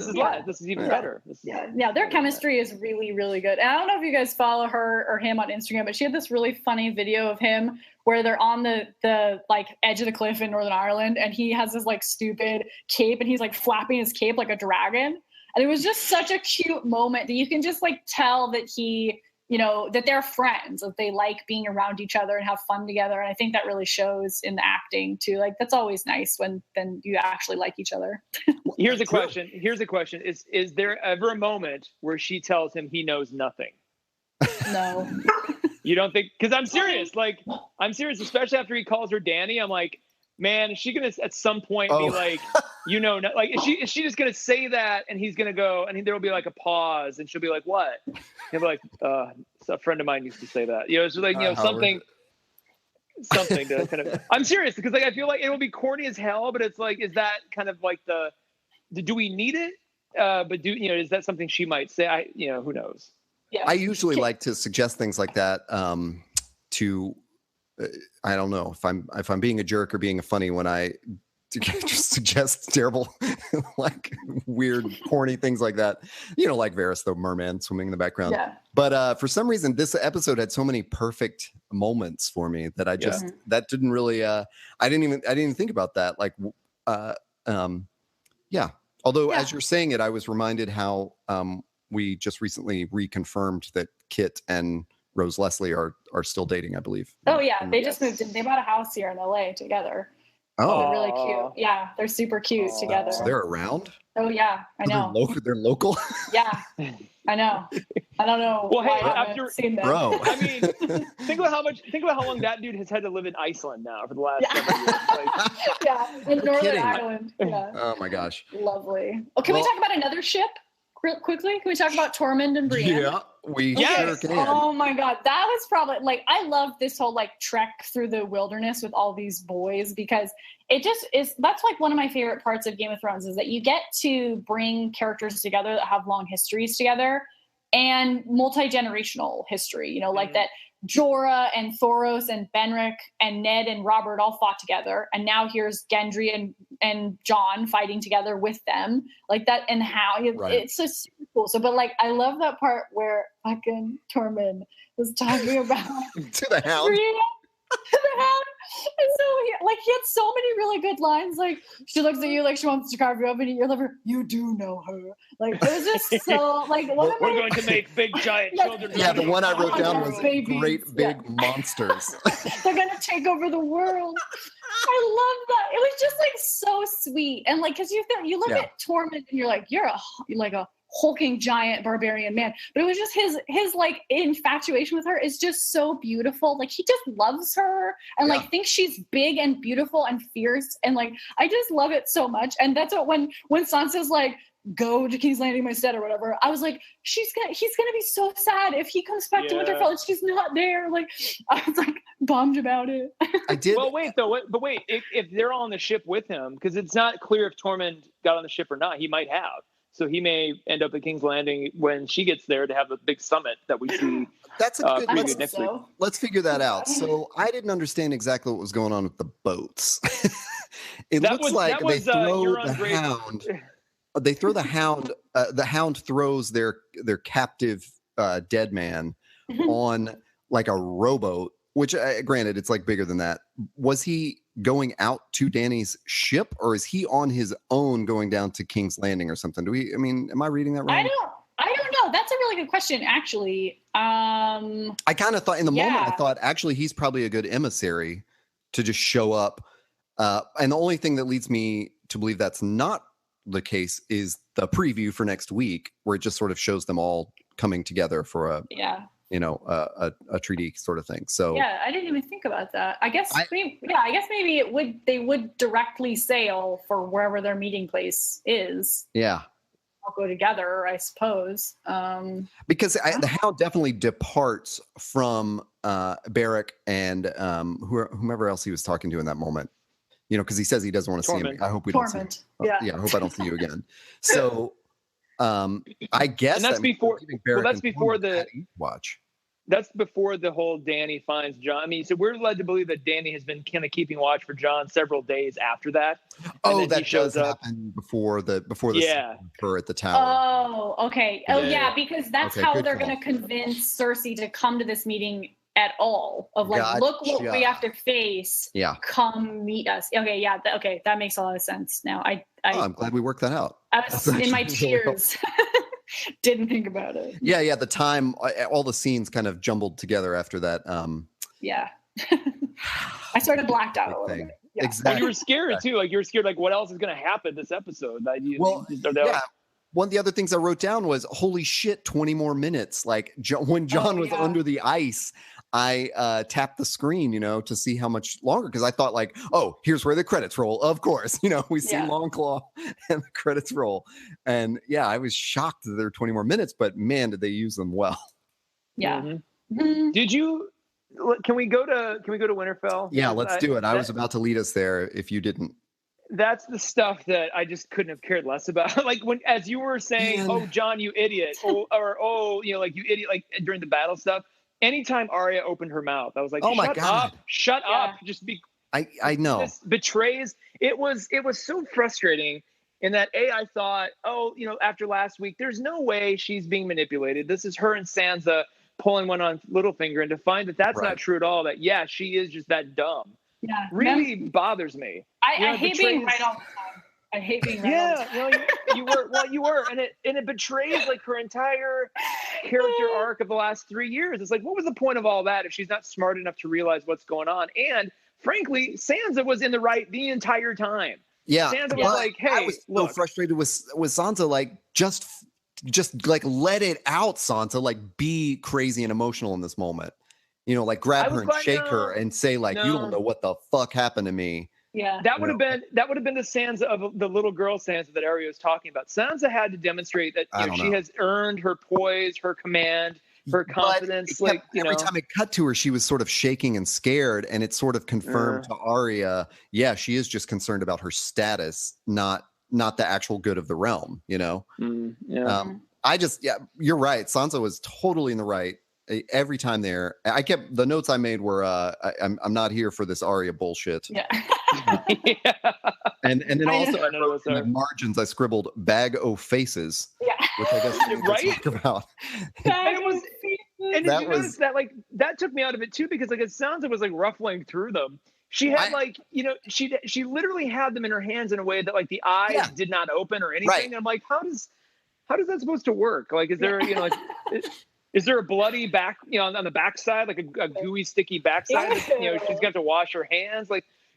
Speaker 2: This is even better.
Speaker 3: Yeah, their chemistry is really, really good. And I don't know if you guys follow her or him on Instagram, but she had this really funny video of him where they're on the like edge of the cliff in Northern Ireland, and he has this like stupid cape, and he's like flapping his cape like a dragon. And it was just such a cute moment that you can just like tell that he, you know, that they're friends, that they like being around each other and have fun together. And I think that really shows in the acting too. Like that's always nice when then you actually like each other.
Speaker 2: Here's a question. Is there ever a moment where she tells him he knows nothing?
Speaker 3: No.
Speaker 2: You don't think? Because I'm serious. Like, I'm serious, especially after he calls her Danny. I'm like, man, is she going to at some point be like, you know, like, is she just going to say that and he's going to go and there will be like a pause and she'll be like, what? He'll be like, a friend of mine used to say that. You know, it's like, you know, something to kind of, I'm serious because like, I feel like it will be corny as hell, but it's like, is that kind of like do we need it? But is that something she might say? Who knows?
Speaker 3: Yeah.
Speaker 1: I usually like to suggest things like that to I don't know if I'm being a jerk or being a funny when I just suggest terrible like weird corny things like that, you know, like Varys the merman swimming in the background. Yeah. But for some reason this episode had so many perfect moments for me that I just that didn't really I didn't even think about that, like although as you're saying it I was reminded how we just recently reconfirmed that Kit and Rose Leslie are still dating, I believe.
Speaker 3: Oh yeah, they just moved in. They bought a house here in LA together.
Speaker 1: Oh,
Speaker 3: they're really cute. Yeah, they're super cute together.
Speaker 1: So they're around?
Speaker 3: Oh yeah, I know.
Speaker 1: They're local.
Speaker 3: Yeah, I know. I don't know.
Speaker 2: Well, hey, after
Speaker 3: seen them.
Speaker 1: Bro,
Speaker 2: I mean, think about how long that dude has had to live in Iceland now for the last several years. Like,
Speaker 3: yeah, in Northern Ireland. Yeah.
Speaker 1: Oh my gosh.
Speaker 3: Lovely. Oh, can we talk about another ship? Real quickly, can we talk about Tormund and Brienne?
Speaker 1: Yeah, we sure can.
Speaker 3: Oh my god, that was probably like I love this whole like trek through the wilderness with all these boys because it just is. That's like one of my favorite parts of Game of Thrones is that you get to bring characters together that have long histories together and multi-generational history. You know, like that Jorah and Thoros and Benric and Ned and Robert all fought together, and now here's Gendry and Jon fighting together with them, like that, and how it's just super cool. So, but like, I love that part where fucking Tormund was talking about
Speaker 1: to the Hound.
Speaker 3: To the Hound. And so he had so many really good lines. Like she looks at you like she wants to carve you up and eat your liver. You do know her. Like it was just so like
Speaker 2: we're going to make big giant children.
Speaker 1: Yeah, the one I wrote down was great big monsters.
Speaker 3: They're gonna take over the world. I love that. It was just like so sweet and like because you look at Tormund and you're like a hulking giant barbarian man. But it was just his like infatuation with her is just so beautiful. Like he just loves her and like thinks she's big and beautiful and fierce. And like, I just love it so much. And that's what, when Sansa's like, go to King's Landing instead or whatever, I was like, he's gonna be so sad if he comes back to Winterfell and she's not there. Like, I was like bummed about it.
Speaker 1: I did.
Speaker 2: Well, wait, if they're all on the ship with him, because it's not clear if Tormund got on the ship or not. He might have, so he may end up at King's Landing when she gets there to have the big summit that we see.
Speaker 1: That's a good.
Speaker 2: Next week.
Speaker 1: Let's figure that out. So I didn't understand exactly what was going on with the boats. They throw the hound. They throw the hound. The hound throws their captive dead man on like a rowboat, which granted it's like bigger than that. Was he going out to Dany's ship, or is he on his own going down to King's Landing or something? Am I reading that wrong?
Speaker 3: I don't know. That's a really good question, actually.
Speaker 1: I kind of thought in the moment, I thought actually he's probably a good emissary to just show up. And the only thing that leads me to believe that's not the case is the preview for next week, where it just sort of shows them all coming together for a treaty sort of thing. So
Speaker 3: I didn't even think about that. I guess maybe they would directly sail for wherever their meeting place is.
Speaker 1: Yeah.
Speaker 3: All go together, I suppose.
Speaker 1: Because the Hound definitely departs from Barrack and whomever else he was talking to in that moment. Because he says he doesn't want to see him. I hope we don't see him. I hope I don't see you again. So I guess
Speaker 2: and that's before. Well, that's before the
Speaker 1: watch.
Speaker 2: That's before the whole Dany finds Jon. I mean, so we're led to believe that Dany has been kind of keeping watch for Jon several days after that.
Speaker 1: Oh, that does happen before the her at the tower.
Speaker 3: Oh, okay. Because that's how they're going to convince Cersei to come to this meeting at all. Of like, look what we have to face.
Speaker 1: Yeah,
Speaker 3: come meet us. Okay, that makes a lot of sense now.
Speaker 1: I'm glad we worked that out.
Speaker 3: I was in my tears. Didn't think about it.
Speaker 1: Yeah. The time, all the scenes kind of jumbled together after that.
Speaker 3: Yeah. I sort of blacked out a little bit. Yeah.
Speaker 1: Exactly.
Speaker 2: And you were scared too. Like you were scared, like what else is going to happen this episode?
Speaker 1: One of the other things I wrote down was, holy shit, 20 more minutes. Like when Jon was under the ice, I tapped the screen, to see how much longer, because I thought like, oh, here's where the credits roll. Of course, we see Longclaw and the credits roll. And I was shocked that there were 20 more minutes, but man, did they use them well.
Speaker 3: Yeah.
Speaker 2: Mm-hmm. Mm-hmm. Can we go to Winterfell?
Speaker 1: Yeah, let's do it. I was about to lead us there if you didn't.
Speaker 2: That's the stuff that I just couldn't have cared less about. Like as you were saying, oh, Jon, you idiot. Like you idiot, like during the battle stuff. Anytime Arya opened her mouth, I was like, oh my God, shut up. Just be.
Speaker 1: I know.
Speaker 2: This betrays. It was so frustrating in that I thought, after last week, there's no way she's being manipulated. This is her and Sansa pulling one on Littlefinger, and to find that that's not true at all, that she is just that dumb. Yeah, really bothers me.
Speaker 3: I hate being right all the time. I hate being right all the time.
Speaker 2: you were, and it betrays like her entire character arc of the last 3 years. It's like, what was the point of all that if she's not smart enough to realize what's going on? And frankly, Sansa was in the right the entire time.
Speaker 1: Yeah,
Speaker 2: Sansa was like, hey,
Speaker 1: I was so frustrated with Sansa, like just like let it out, Sansa, like be crazy and emotional in this moment. Like grab her and shake her and say like, you don't know what the fuck happened to me.
Speaker 3: Yeah,
Speaker 2: that would have been the Sansa of the little girl Sansa that Arya was talking about. Sansa had to demonstrate that she has earned her poise, her command, her confidence.
Speaker 1: Every time it cut to her, she was sort of shaking and scared, and it sort of confirmed to Arya, she is just concerned about her status, not the actual good of the realm. You're right. Sansa was totally in the right. Every time there, the notes I made were I'm not here for this Arya bullshit.
Speaker 3: Yeah.
Speaker 1: and then also in the margins I scribbled bag o' faces.
Speaker 3: Yeah.
Speaker 1: Which I guess we need to talk about.
Speaker 2: And did you notice that that took me out of it too, because as Sansa was ruffling through them, she had she literally had them in her hands in a way that the eyes did not open or anything. Right. And I'm like, how does that supposed to work? Is there is there a bloody back, on the backside, like a gooey, sticky backside? She's got to wash her hands.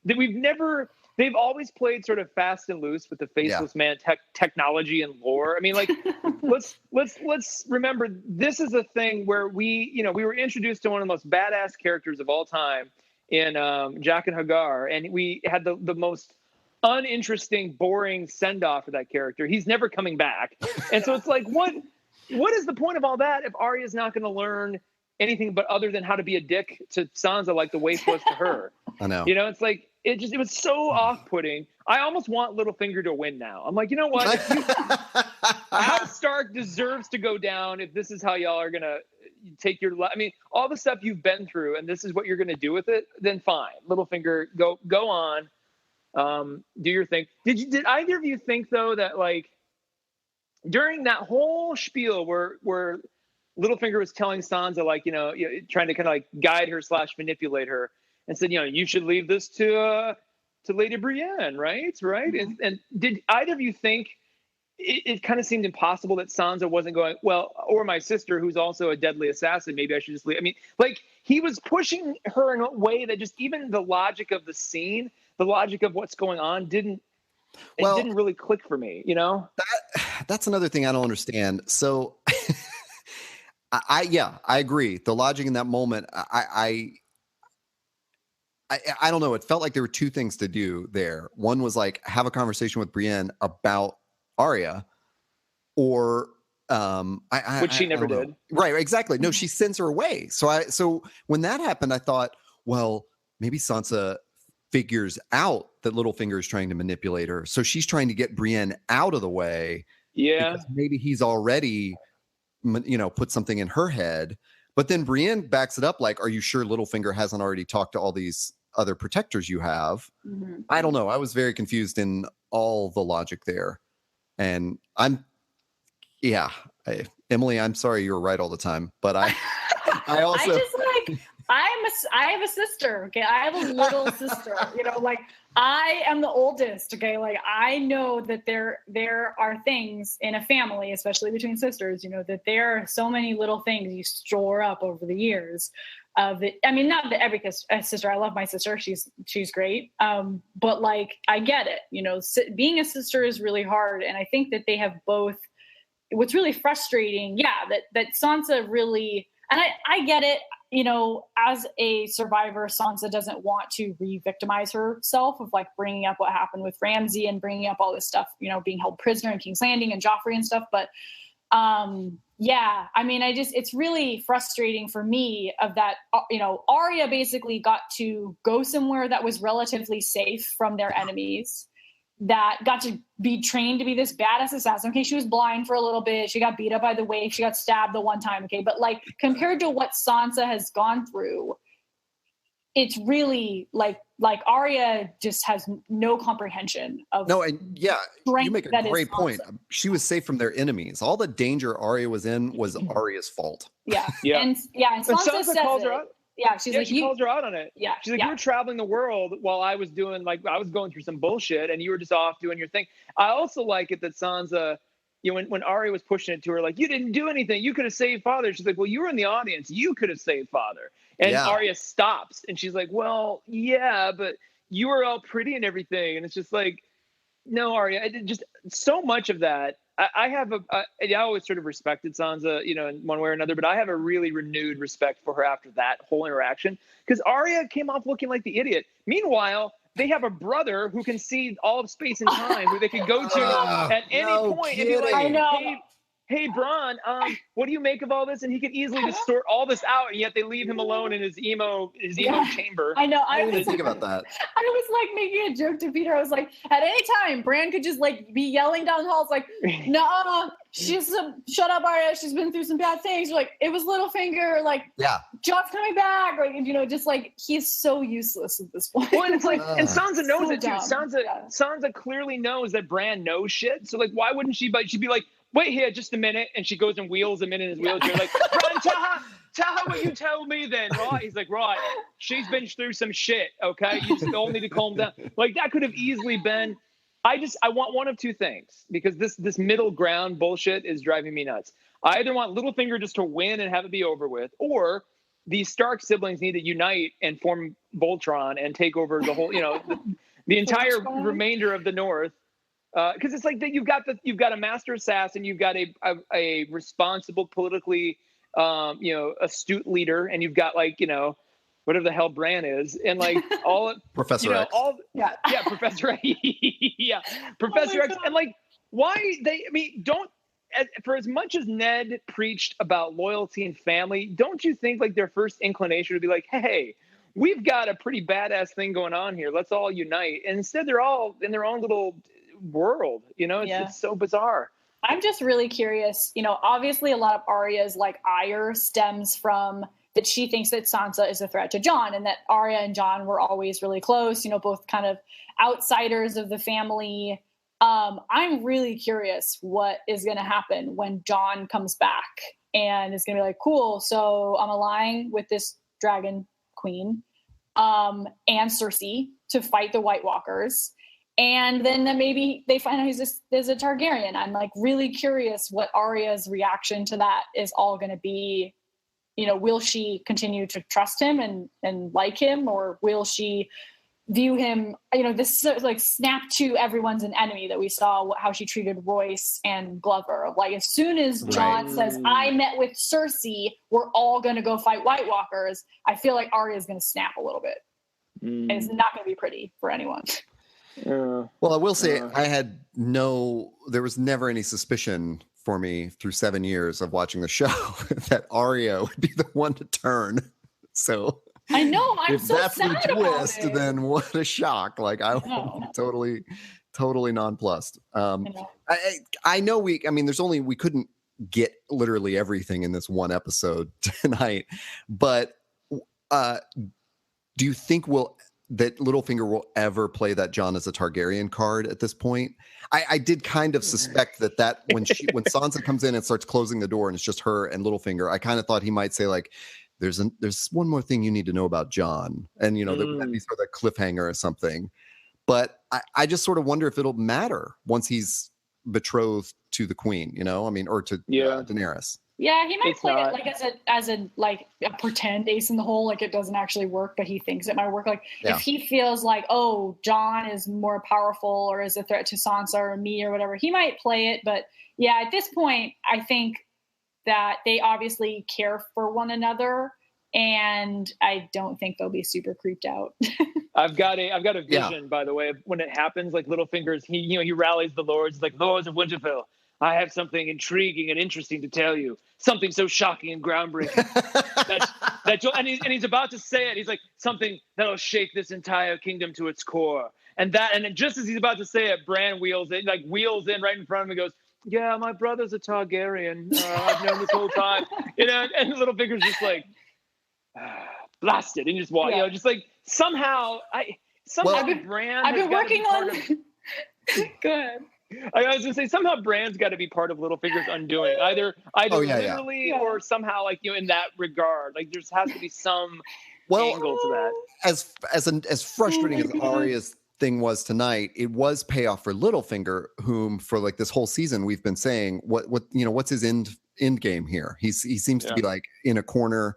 Speaker 2: We've never they've always played sort of fast and loose with the faceless man technology and lore. I mean, like, let's remember, this is a thing where we were introduced to one of the most badass characters of all time in Jack and Hagar, and we had the most uninteresting, boring send-off for that character. He's never coming back. And so it's like, what is the point of all that if Arya's not going to learn anything but other than how to be a dick to Sansa like the waif was to her?
Speaker 1: I know.
Speaker 2: It's like, it was so off-putting. I almost want Littlefinger to win now. I'm like, you know what? House Stark deserves to go down if this is how y'all are going to take your... I mean, all the stuff you've been through and this is what you're going to do with it, then fine. Littlefinger, go on. Do your thing. Did either of you think, though, that, like, during that whole spiel where Littlefinger was telling Sansa, like, trying to kind of like guide her / manipulate her, and said, you should leave this to Lady Brienne, right? Mm-hmm. And did either of you think it kind of seemed impossible that Sansa wasn't going, well, or my sister, who's also a deadly assassin, maybe I should just leave? I mean, like, he was pushing her in a way that just even the logic of the scene, the logic of what's going on didn't really click for me, That's
Speaker 1: another thing I don't understand. So I agree. The logic in that moment, I don't know. It felt like there were two things to do there. One was like have a conversation with Brienne about Arya, or
Speaker 2: which she never did.
Speaker 1: Right, exactly. No, she sends her away. So when that happened, I thought, well, maybe Sansa figures out that Littlefinger is trying to manipulate her. So she's trying to get Brienne out of the way.
Speaker 2: Yeah.
Speaker 1: Because maybe he's already, put something in her head. But then Brienne backs it up like, are you sure Littlefinger hasn't already talked to all these other protectors you have? Mm-hmm. I don't know. I was very confused in all the logic there. And Emily, I'm sorry you were right all the time. But I also...
Speaker 3: I have a sister, okay? I have a little sister, like I am the oldest, okay? Like I know that there are things in a family, especially between sisters, that there are so many little things you store up over the years of it. I mean, not that every sister, I love my sister. She's great. But like, I get it, being a sister is really hard. And I think that they have both, what's really frustrating. Yeah. That Sansa really, and I get it. As a survivor, Sansa doesn't want to re-victimize herself of like bringing up what happened with Ramsay and bringing up all this stuff, being held prisoner in King's Landing and Joffrey and stuff. But I mean, it's really frustrating for me of that, Arya basically got to go somewhere that was relatively safe from their enemies, that got to be trained to be this badass assassin. Okay, she was blind for a little bit. She got beat up by the waif. She got stabbed the one time. Okay, but like compared to what Sansa has gone through, it's really like Arya just has no comprehension of.
Speaker 1: No, and yeah, you make a great point. She was safe from their enemies. All the danger Arya was in was Arya's fault.
Speaker 3: Yeah, yeah, and Sansa says calls her out. Yeah, she
Speaker 2: calls her out on it.
Speaker 3: Yeah,
Speaker 2: she's like, you were traveling the world while I was doing, like, I was going through some bullshit, and you were just off doing your thing. I also like it that Sansa, when Arya was pushing it to her, like, you didn't do anything. You could have saved Father. She's like, well, you were in the audience. You could have saved Father. And Arya stops, and she's like, well, yeah, but you were all pretty and everything. And it's just like, no, Arya, just so much of that. I always sort of respected Sansa, in one way or another, but I have a really renewed respect for her after that whole interaction, because Arya came off looking like the idiot. Meanwhile, they have a brother who can see all of space and time, who they can go to at any point and be like,
Speaker 3: I know.
Speaker 2: Hey, Bronn, what do you make of all this? And he could easily just sort all this out, and yet they leave him alone in his emo chamber.
Speaker 3: I know.
Speaker 1: I didn't think about that.
Speaker 3: I was like making a joke to Peter. I was like, at any time, Bran could just like be yelling down the halls, like, "No, shut up, Arya. She's been through some bad things." Like it was Littlefinger, like, John's coming back, like just like he's so useless at this point.
Speaker 2: Well, and it's like, and Sansa knows it too. Sansa clearly knows that Bran knows shit. So like, why wouldn't she? But she'd be like, wait here just a minute, and she goes and wheels him in his wheelchair. Like, Bran, tell her what you tell me then, right? He's like, right, she's been through some shit, okay? You just all need to calm down. Like, that could have easily been. I want one of two things, because this middle ground bullshit is driving me nuts. I either want Littlefinger just to win and have it be over with, or these Stark siblings need to unite and form Voltron and take over the whole, the entire remainder of the North. Because it's like that you've got a master assassin, you've got a responsible, politically astute leader, and you've got whatever the hell Bran is, and all
Speaker 1: Professor X.
Speaker 2: Professor X. Yeah, Professor X. And don't, for as much as Ned preached about loyalty and family, don't you think their first inclination would be like, hey, we've got a pretty badass thing going on here, let's all unite? And instead they're all in their own little world. It's so bizarre.
Speaker 3: I'm just really curious. Obviously a lot of Arya's ire stems from that she thinks that Sansa is a threat to Jon, and that Arya and Jon were always really close, both kind of outsiders of the family. I'm really curious what is going to happen when Jon comes back and is going to be like, cool, so I'm allying with this dragon queen and Cersei to fight the White Walkers. And then maybe they find out he's a Targaryen. I'm really curious what Arya's reaction to that is all going to be. Will she continue to trust him and like him, or will she view him, this snap to everyone's an enemy that we saw how she treated Royce and Glover. As soon as Jon says, I met with Cersei, we're all going to go fight White Walkers, I feel like Arya's going to snap a little bit. And it's not going to be pretty for anyone.
Speaker 1: Well, I will say there was never any suspicion for me through 7 years of watching the show that Arya would be the one to turn. So
Speaker 3: I know,
Speaker 1: if so that's sad the twist, then what a shock. I'm totally nonplussed. I know we couldn't get literally everything in this one episode tonight, but do you think that Littlefinger will ever play that Jon is a Targaryen card at this point? I did kind of suspect that when Sansa comes in and starts closing the door and it's just her and Littlefinger, I kind of thought he might say there's one more thing you need to know about Jon, and that'd be sort of a cliffhanger or something. But I just sort of wonder if it'll matter once he's betrothed to the queen, or to Daenerys.
Speaker 3: Yeah, he might play it as a pretend ace in the hole, it doesn't actually work, but he thinks it might work. If he feels Jon is more powerful or is a threat to Sansa or me or whatever, he might play it. But yeah, at this point, I think that they obviously care for one another, and I don't think they'll be super creeped out.
Speaker 2: I've got a vision, by the way, of when it happens. Littlefinger's, he rallies the lords, Lords of Winterfell, I have something intriguing and interesting to tell you. Something so shocking and groundbreaking and he's about to say it. He's like, something that'll shake this entire kingdom to its core. And then just as he's about to say it, Bran wheels in right in front of him and goes, yeah, my brother's a Targaryen. I've known this whole time. And Littlefinger's just blasted and just walk. Somehow Bran.
Speaker 3: I've been working on. Go ahead.
Speaker 2: I was gonna say somehow Bran's got to be part of Littlefinger's undoing, either literally or somehow in that regard. There has to be some angle to that.
Speaker 1: As frustrating as Arya's thing was tonight, it was payoff for Littlefinger, whom for this whole season we've been saying what's his end game here. He seems to be in a corner.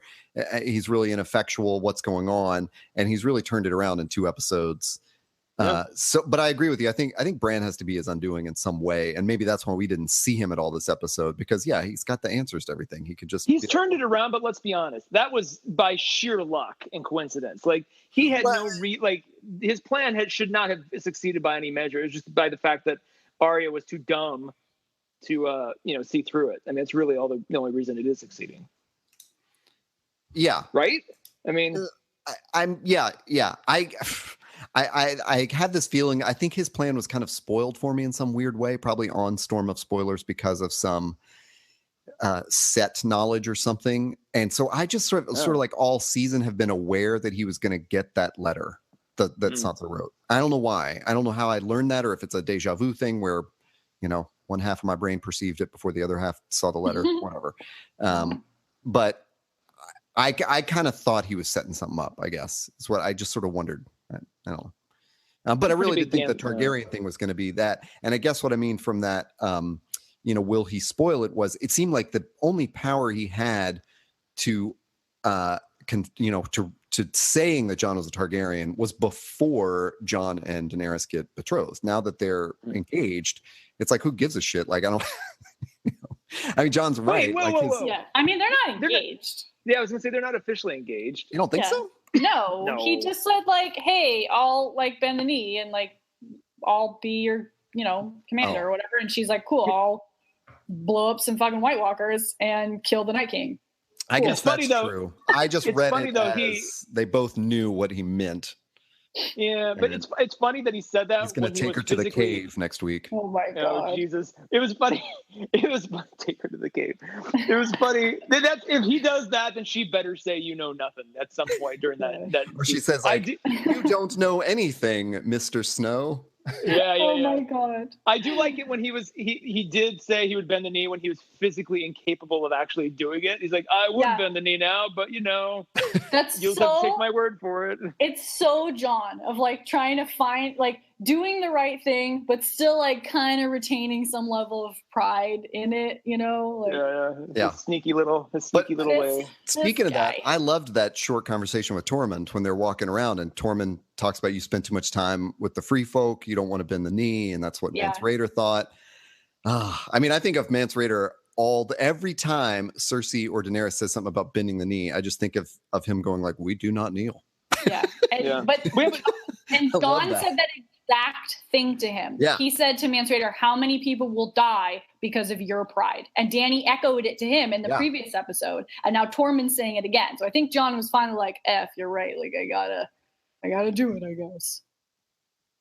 Speaker 1: He's really ineffectual. What's going on? And he's really turned it around in 2 episodes. But I agree with you. I think Bran has to be his undoing in some way, and maybe that's why we didn't see him at all this episode, because he's got the answers to everything. He's
Speaker 2: turned it around, but let's be honest, that was by sheer luck and coincidence. He had his plan should not have succeeded by any measure. It was just by the fact that Arya was too dumb to see through it. And that's really the only reason it is succeeding.
Speaker 1: Yeah.
Speaker 2: Right? I mean,
Speaker 1: I had this feeling. I think his plan was kind of spoiled for me in some weird way, probably on Storm of Spoilers, because of some set knowledge or something. And so I just sort of all season have been aware that he was going to get that letter that Sansa wrote. I don't know why. I don't know how I learned that, or if it's a deja vu thing where, one half of my brain perceived it before the other half saw the letter, whatever. But I kind of thought he was setting something up, I guess. It's what I just sort of wondered. I don't know. But I really did think the Targaryen thing was going to be that. And I guess what I mean from that, will he spoil it, was it seemed like the only power he had to to saying that Jon was a Targaryen was before Jon and Daenerys get betrothed. Now that they're engaged, it's like, who gives a shit? Like, I don't. I mean, Jon's right.
Speaker 2: Whoa.
Speaker 3: Yeah, I mean, they're not engaged.
Speaker 2: Yeah, I was gonna say they're not officially engaged.
Speaker 1: You don't think so?
Speaker 3: No, he just said like, "Hey, I'll like bend the knee and like I'll be your, commander or whatever." And she's like, "Cool, I'll blow up some fucking White Walkers and kill the Night King."
Speaker 1: I guess that's true. I just read it as they both knew what he meant.
Speaker 2: Yeah, but it's funny that he said that.
Speaker 1: He's going to take her to the cave next week.
Speaker 3: Oh my God!
Speaker 2: Oh Jesus! It was funny. Take her to the cave. It was funny. If he does that, then she better say "you know nothing" at some point during that.
Speaker 1: Or she says like, "You don't know anything, Mr. Snow."
Speaker 2: Yeah.
Speaker 3: Oh my God!
Speaker 2: I do like it when he did say he would bend the knee when he was physically incapable of actually doing it. He's like, I wouldn't bend the knee now, but
Speaker 3: that's
Speaker 2: you'll have to take my word for it.
Speaker 3: It's so Jon of like trying to find like doing the right thing, but still like kind of retaining some level of pride in it, Like,
Speaker 2: His sneaky little way.
Speaker 1: Speaking of that, I loved that short conversation with Tormund when they're walking around, and Tormund talks about, you spend too much time with the free folk, you don't want to bend the knee, and that's what Mance Rayder thought. I mean, I think of Mance Rayder every time Cersei or Daenerys says something about bending the knee, I just think of him going like, "We do not kneel."
Speaker 3: Yeah, and Jon said that exact thing to him.
Speaker 1: Yeah.
Speaker 3: He said to Mance Rayder, "How many people will die because of your pride?" And Dany echoed it to him in the previous episode, and now Tormund's saying it again. So I think Jon was finally like, "F, you're right. Like I gotta do it, I guess."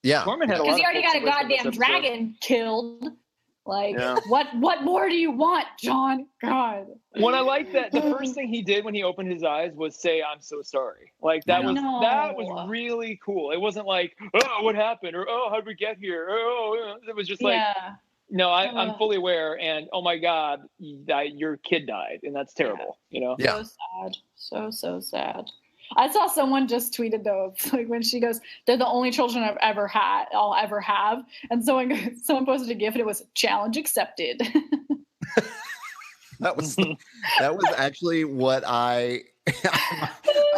Speaker 1: Yeah,
Speaker 3: because he already got a goddamn dragon killed. Like, what more do you want, Jon? God.
Speaker 2: When I like that, the first thing he did when he opened his eyes was say, "I'm so sorry." Like that was really cool. It wasn't like, "Oh, what happened?" or "Oh, how'd we get here?" It was just like, "No, I'm fully aware." And oh my God, your kid died, and that's terrible.
Speaker 1: Yeah.
Speaker 3: So sad. So sad. I saw someone just tweeted though, like when she goes, "They're the only children I'll ever have," and someone posted a GIF and it was "challenge accepted."
Speaker 1: That was actually what I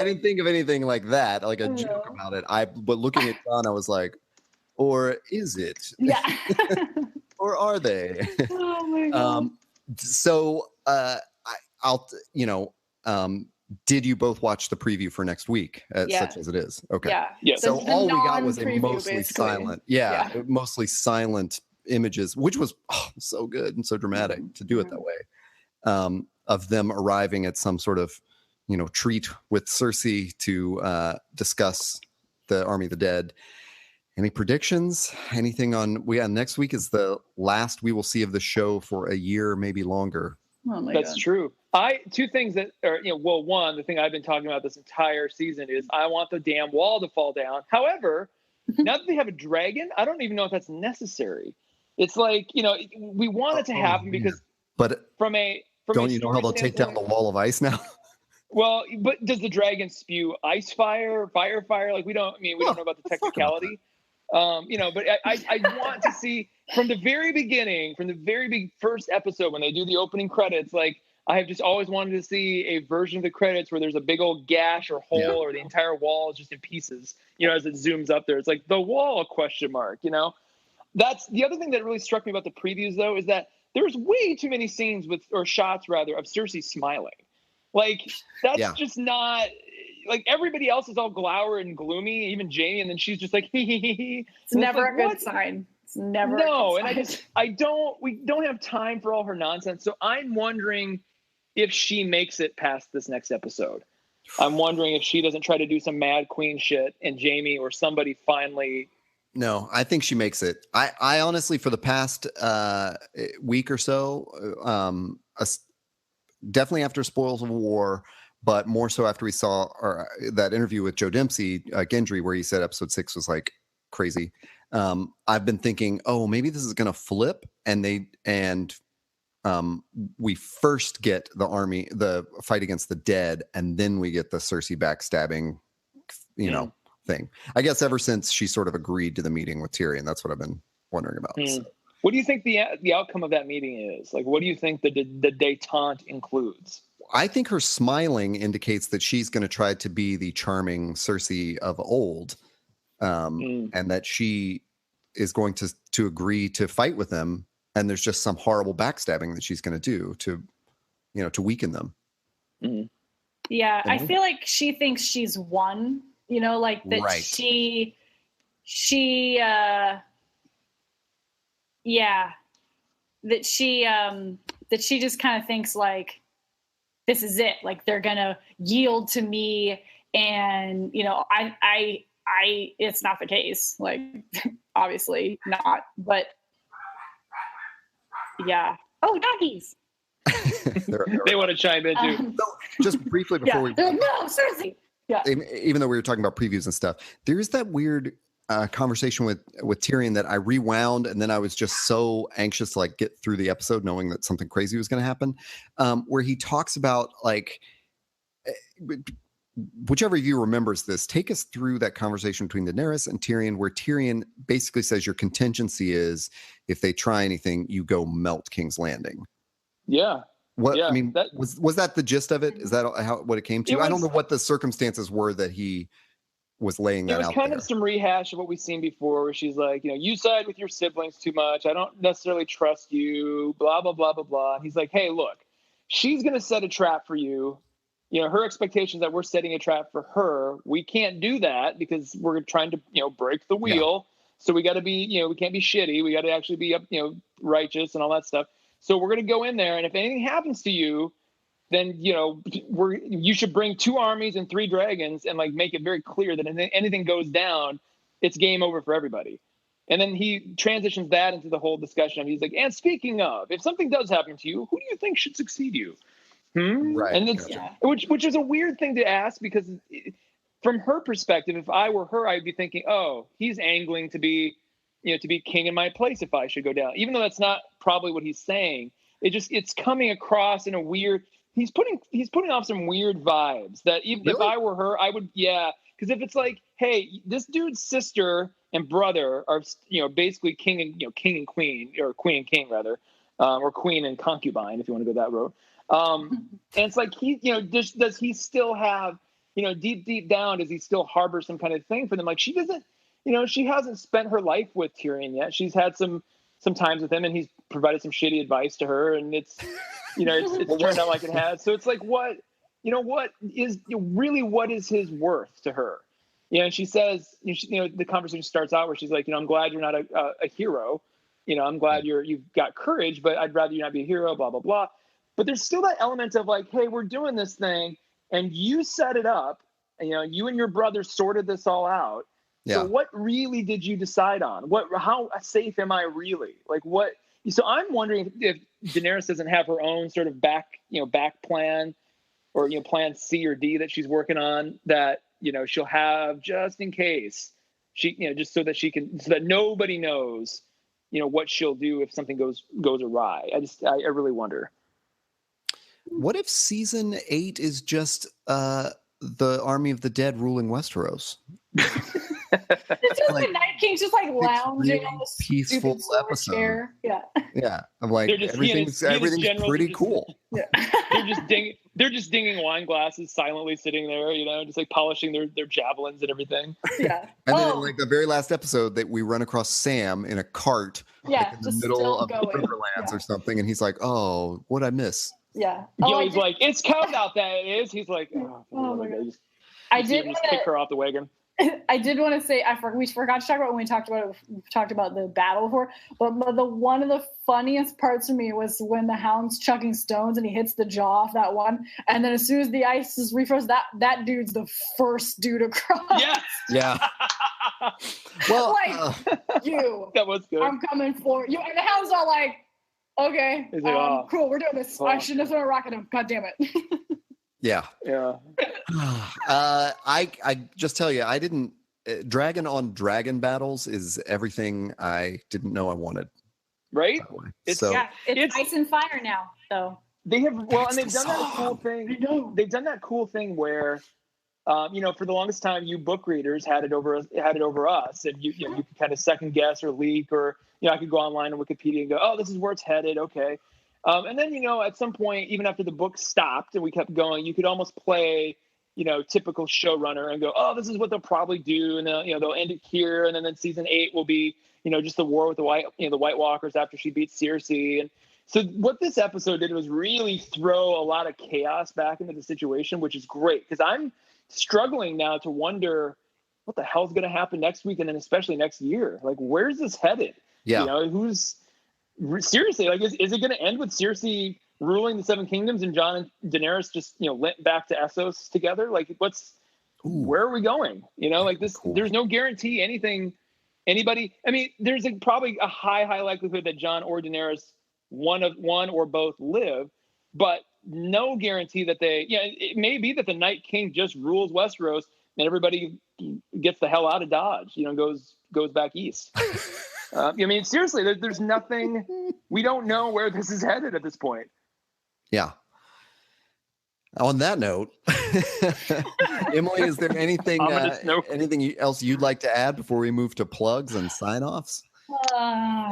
Speaker 1: didn't think of anything like that, like a joke about it. But looking at Jon, I was like, or is it?
Speaker 3: Yeah.
Speaker 1: Or are they?
Speaker 3: Oh my God.
Speaker 1: So did you both watch the preview for next week, such as it is? Okay.
Speaker 2: Yeah.
Speaker 1: So all we got was a mostly
Speaker 3: basically.
Speaker 1: silent, mostly silent images, which was so good and so dramatic to do it that way, of them arriving at some sort of, treat with Cersei to discuss the Army of the Dead. Any predictions? Anything on? Next week is the last we will see of the show for a year, maybe longer.
Speaker 3: Oh my
Speaker 2: That's
Speaker 3: God.
Speaker 2: true. Two things that are, one, the thing I've been talking about this entire season is I want the damn wall to fall down. However, now that they have a dragon, I don't even know if that's necessary. It's like, we want it to happen because
Speaker 1: don't
Speaker 2: you
Speaker 1: know how they'll take down the wall of ice now?
Speaker 2: Well, but does the dragon spew ice fire, fire? Like we don't know about the technicality. But I want to see from the very beginning, from the very big first episode when they do the opening credits, like I have just always wanted to see a version of the credits where there's a big old gash or hole or the entire wall is just in pieces, as it zooms up there. It's like the wall ? That's the other thing that really struck me about the previews though, is that there's way too many scenes shots of Cersei smiling. Like that's just not like everybody else is all glower and gloomy, even Jaime, and then she's just like, hee.
Speaker 3: It's never a good sign. It's never.
Speaker 2: No, and we don't have time for all her nonsense. So I'm wondering if she makes it past this next episode. I'm wondering if she doesn't try to do some Mad Queen shit and Jaime or somebody finally.
Speaker 1: No, I think she makes it. I honestly, for the past week or so, definitely after Spoils of War, but more so after we saw that interview with Joe Dempsey, Gendry, where he said episode 6 was like crazy. I've been thinking, maybe this is going to flip, and we first get the fight against the dead, and then we get the Cersei backstabbing, thing. I guess ever since she sort of agreed to the meeting with Tyrion, that's what I've been wondering about. So.
Speaker 2: What do you think the outcome of that meeting is? Like, what do you think the détente includes?
Speaker 1: I think her smiling indicates that she's going to try to be the charming Cersei of old, and that she is going to agree to fight with them. And there's just some horrible backstabbing that she's going to do to weaken them.
Speaker 3: Yeah,
Speaker 1: You
Speaker 3: I
Speaker 1: know?
Speaker 3: feel like she thinks she's won. Like that.
Speaker 1: Right.
Speaker 3: That she just kind of thinks like, this is it. Like they're gonna yield to me, and I it's not the case. Like obviously not, but yeah. Oh, doggies.
Speaker 2: They want to chime in too.
Speaker 1: So just briefly before we
Speaker 3: they're like, no, Cersei. Yeah.
Speaker 1: even though we were talking about previews and stuff, there is that weird conversation with Tyrion that I rewound, and then I was just so anxious to like get through the episode knowing that something crazy was going to happen, where he talks about like, whichever of you remembers this, take us through that conversation between Daenerys and Tyrion, where Tyrion basically says your contingency is if they try anything, you go melt King's Landing.
Speaker 2: Yeah.
Speaker 1: What
Speaker 2: Yeah,
Speaker 1: I mean, was that the gist of it? Is that what it came to? I don't know what the circumstances were that he was laying that out.
Speaker 2: It was kind of some rehash of what we've seen before, where she's like, you side with your siblings too much. I don't necessarily trust you, blah, blah, blah, blah, blah. And he's like, hey, look, she's going to set a trap for you. Her expectations that we're setting a trap for her. We can't do that because we're trying to, break the wheel. Yeah. So we got to be, we can't be shitty. We got to actually be, righteous and all that stuff. So we're going to go in there. And if anything happens to you, then, you should bring 2 armies and 3 dragons and like make it very clear that if anything goes down, it's game over for everybody. And then he transitions that into the whole discussion. He's like, and speaking of, if something does happen to you, who do you think should succeed you?
Speaker 1: Right.
Speaker 2: And it's, which is a weird thing to ask, because from her perspective, if I were her, I'd be thinking, oh, he's angling to be king in my place if I should go down, even though that's not probably what he's saying. It's coming across in a weird, he's putting off some weird vibes that even if I were her, I would, because if it's like, hey, this dude's sister and brother are, basically king and queen, or queen and king rather, or queen and concubine, if you want to go that road. And it's like does he still have, deep down, does he still harbor some kind of thing for them? Like she doesn't, she hasn't spent her life with Tyrion yet. She's had some times with him, and he's provided some shitty advice to her, and it's turned out like it has. So it's like, what is his worth to her? And she says, the conversation starts out where she's like, I'm glad you're not a hero. I'm glad you've got courage, but I'd rather you not be a hero, blah, blah, blah. But there's still that element of like, hey, we're doing this thing and you set it up, you and your brother sorted this all out. Yeah. So what really did you decide on? How safe am I really? Like what? So I'm wondering if Daenerys doesn't have her own sort of back plan, or, plan C or D that she's working on that, she'll have just in case she, just so that nobody knows, what she'll do if something goes awry. I really wonder.
Speaker 1: What if season 8 is just the army of the dead ruling Westeros?
Speaker 3: It's just like, the Night King's just like lounging
Speaker 1: really
Speaker 3: on the
Speaker 1: peaceful episode.
Speaker 3: Chair. Yeah.
Speaker 1: I'm like, everything's pretty cool.
Speaker 3: Yeah.
Speaker 2: They're just dinging wine glasses silently sitting there, just like polishing their javelins and everything.
Speaker 3: Yeah.
Speaker 1: And then in like the very last episode that we run across Sam in a cart, like in the middle of Riverlands or something, and he's like, "Oh, what'd I miss?"
Speaker 3: Yeah.
Speaker 2: He's like, "It's cold out there." It is. He's like, "Oh my God."
Speaker 3: I did
Speaker 2: just kick her off the wagon.
Speaker 3: I did want to say we forgot to talk about when we talked about the battle before, but one of the funniest parts for me was when the Hound's chucking stones and he hits the jaw off that one, and then as soon as the ice is refroze, that dude's the first dude across.
Speaker 2: Yes.
Speaker 1: Yeah. Well,
Speaker 2: that was good.
Speaker 3: I'm coming for you, and the Hound's all like, okay, like, cool, we're doing this. I shouldn't have thrown a rock at him. God damn it.
Speaker 1: Yeah. I just tell you, I didn't. Dragon on dragon battles is everything I didn't know I wanted.
Speaker 2: Right?
Speaker 3: It's ice and fire now. So
Speaker 2: they have and they've done that cool thing. They've done that cool thing where, for the longest time, you book readers had it over us, and you could kind of second guess or leak, or I could go online on Wikipedia and go, oh, this is where it's headed. Okay. And then, at some point, even after the book stopped and we kept going, you could almost play, typical showrunner and go, oh, this is what they'll probably do. And they'll end it here. And then season 8 will be, just the war with the White Walkers after she beats Cersei. And so what this episode did was really throw a lot of chaos back into the situation, which is great because I'm struggling now to wonder what the hell's going to happen next week. And then especially next year, like, where's this headed?
Speaker 1: Yeah.
Speaker 2: Seriously, like, is it going to end with Cersei ruling the Seven Kingdoms and Jon and Daenerys just, lent back to Essos together? Like, where are we going? Like this, cool. There's no guarantee anybody. I mean, there's probably a high likelihood that Jon or Daenerys, one or both live, but no guarantee that it may be that the Night King just rules Westeros and everybody gets the hell out of Dodge, goes back east. I mean, seriously, there's nothing. We don't know where this is headed at this point.
Speaker 1: Yeah. On that note, Emily, is there anything else you'd like to add before we move to plugs and sign-offs?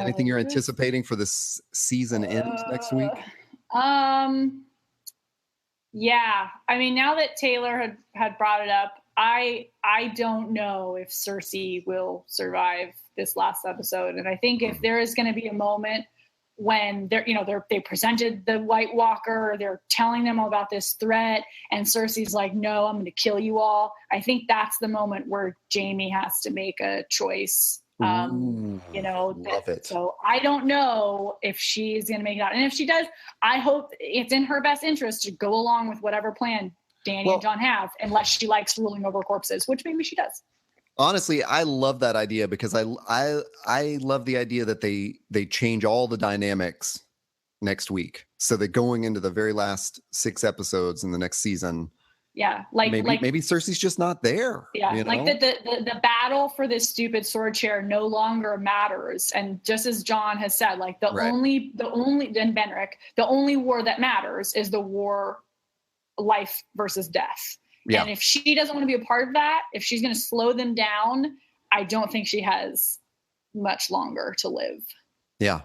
Speaker 1: Anything you're anticipating for this season end next week?
Speaker 3: Yeah. I mean, now that Taylor had brought it up, I don't know if Cersei will survive this last episode. And I think if there is going to be a moment when they presented the White Walker, they're telling them all about this threat, and Cersei's like, no, I'm going to kill you all. I think that's the moment where Jaime has to make a choice.
Speaker 1: Love it.
Speaker 3: So I don't know if she's going to make it out. And if she does, I hope it's in her best interest to go along with whatever plan Dany and Jon have, unless she likes ruling over corpses, which maybe she does.
Speaker 1: Honestly, I love that idea because I love the idea that they change all the dynamics next week. So that going into the very last 6 episodes in the next season.
Speaker 3: Yeah.
Speaker 1: Maybe Cersei's just not there.
Speaker 3: Yeah. Like the battle for this stupid sword chair no longer matters. And just as Jon has said, like the only then Benrick, the only war that matters is the war life versus death. Yeah. And if she doesn't want to be a part of that, if she's going to slow them down, I don't think she has much longer to live.
Speaker 1: Yeah.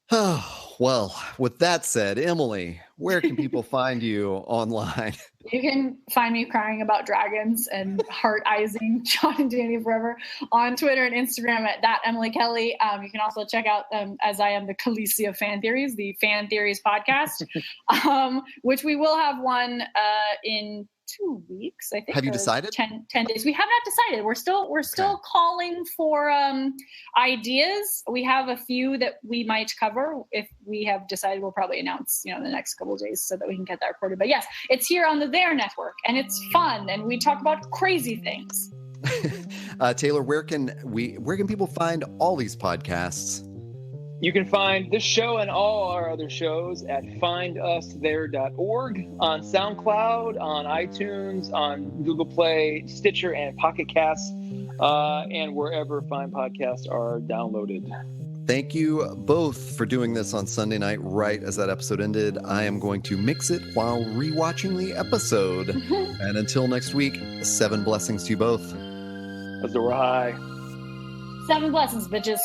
Speaker 1: Oh, well, with that said, Emily, where can people find you online?
Speaker 3: You can find me crying about dragons and heart-izing Jon and Dany forever on Twitter and Instagram at that Emily Kelly. You can also check out as I am the Khaleesi of Fan Theories, the Fan Theories podcast, which we will have one in 2 weeks, I think.
Speaker 1: Have you decided?
Speaker 3: 10 days. We have not decided. We're still calling for ideas. We have a few that we might cover. If we have decided, we'll probably announce, in the next couple of days so that we can get that recorded. But yes, it's here on the There Network, and it's fun, and we talk about crazy things.
Speaker 1: Taylor, where can people find all these podcasts?
Speaker 2: You can find this show and all our other shows at findusthere.org, on SoundCloud, on iTunes, on Google Play, Stitcher, and Pocket Casts, and wherever fine podcasts are downloaded.
Speaker 1: Thank you both for doing this on Sunday night, right as that episode ended. I am going to mix it while rewatching the episode. And until next week, 7 blessings to you both.
Speaker 2: Azor High.
Speaker 3: 7 blessings, bitches.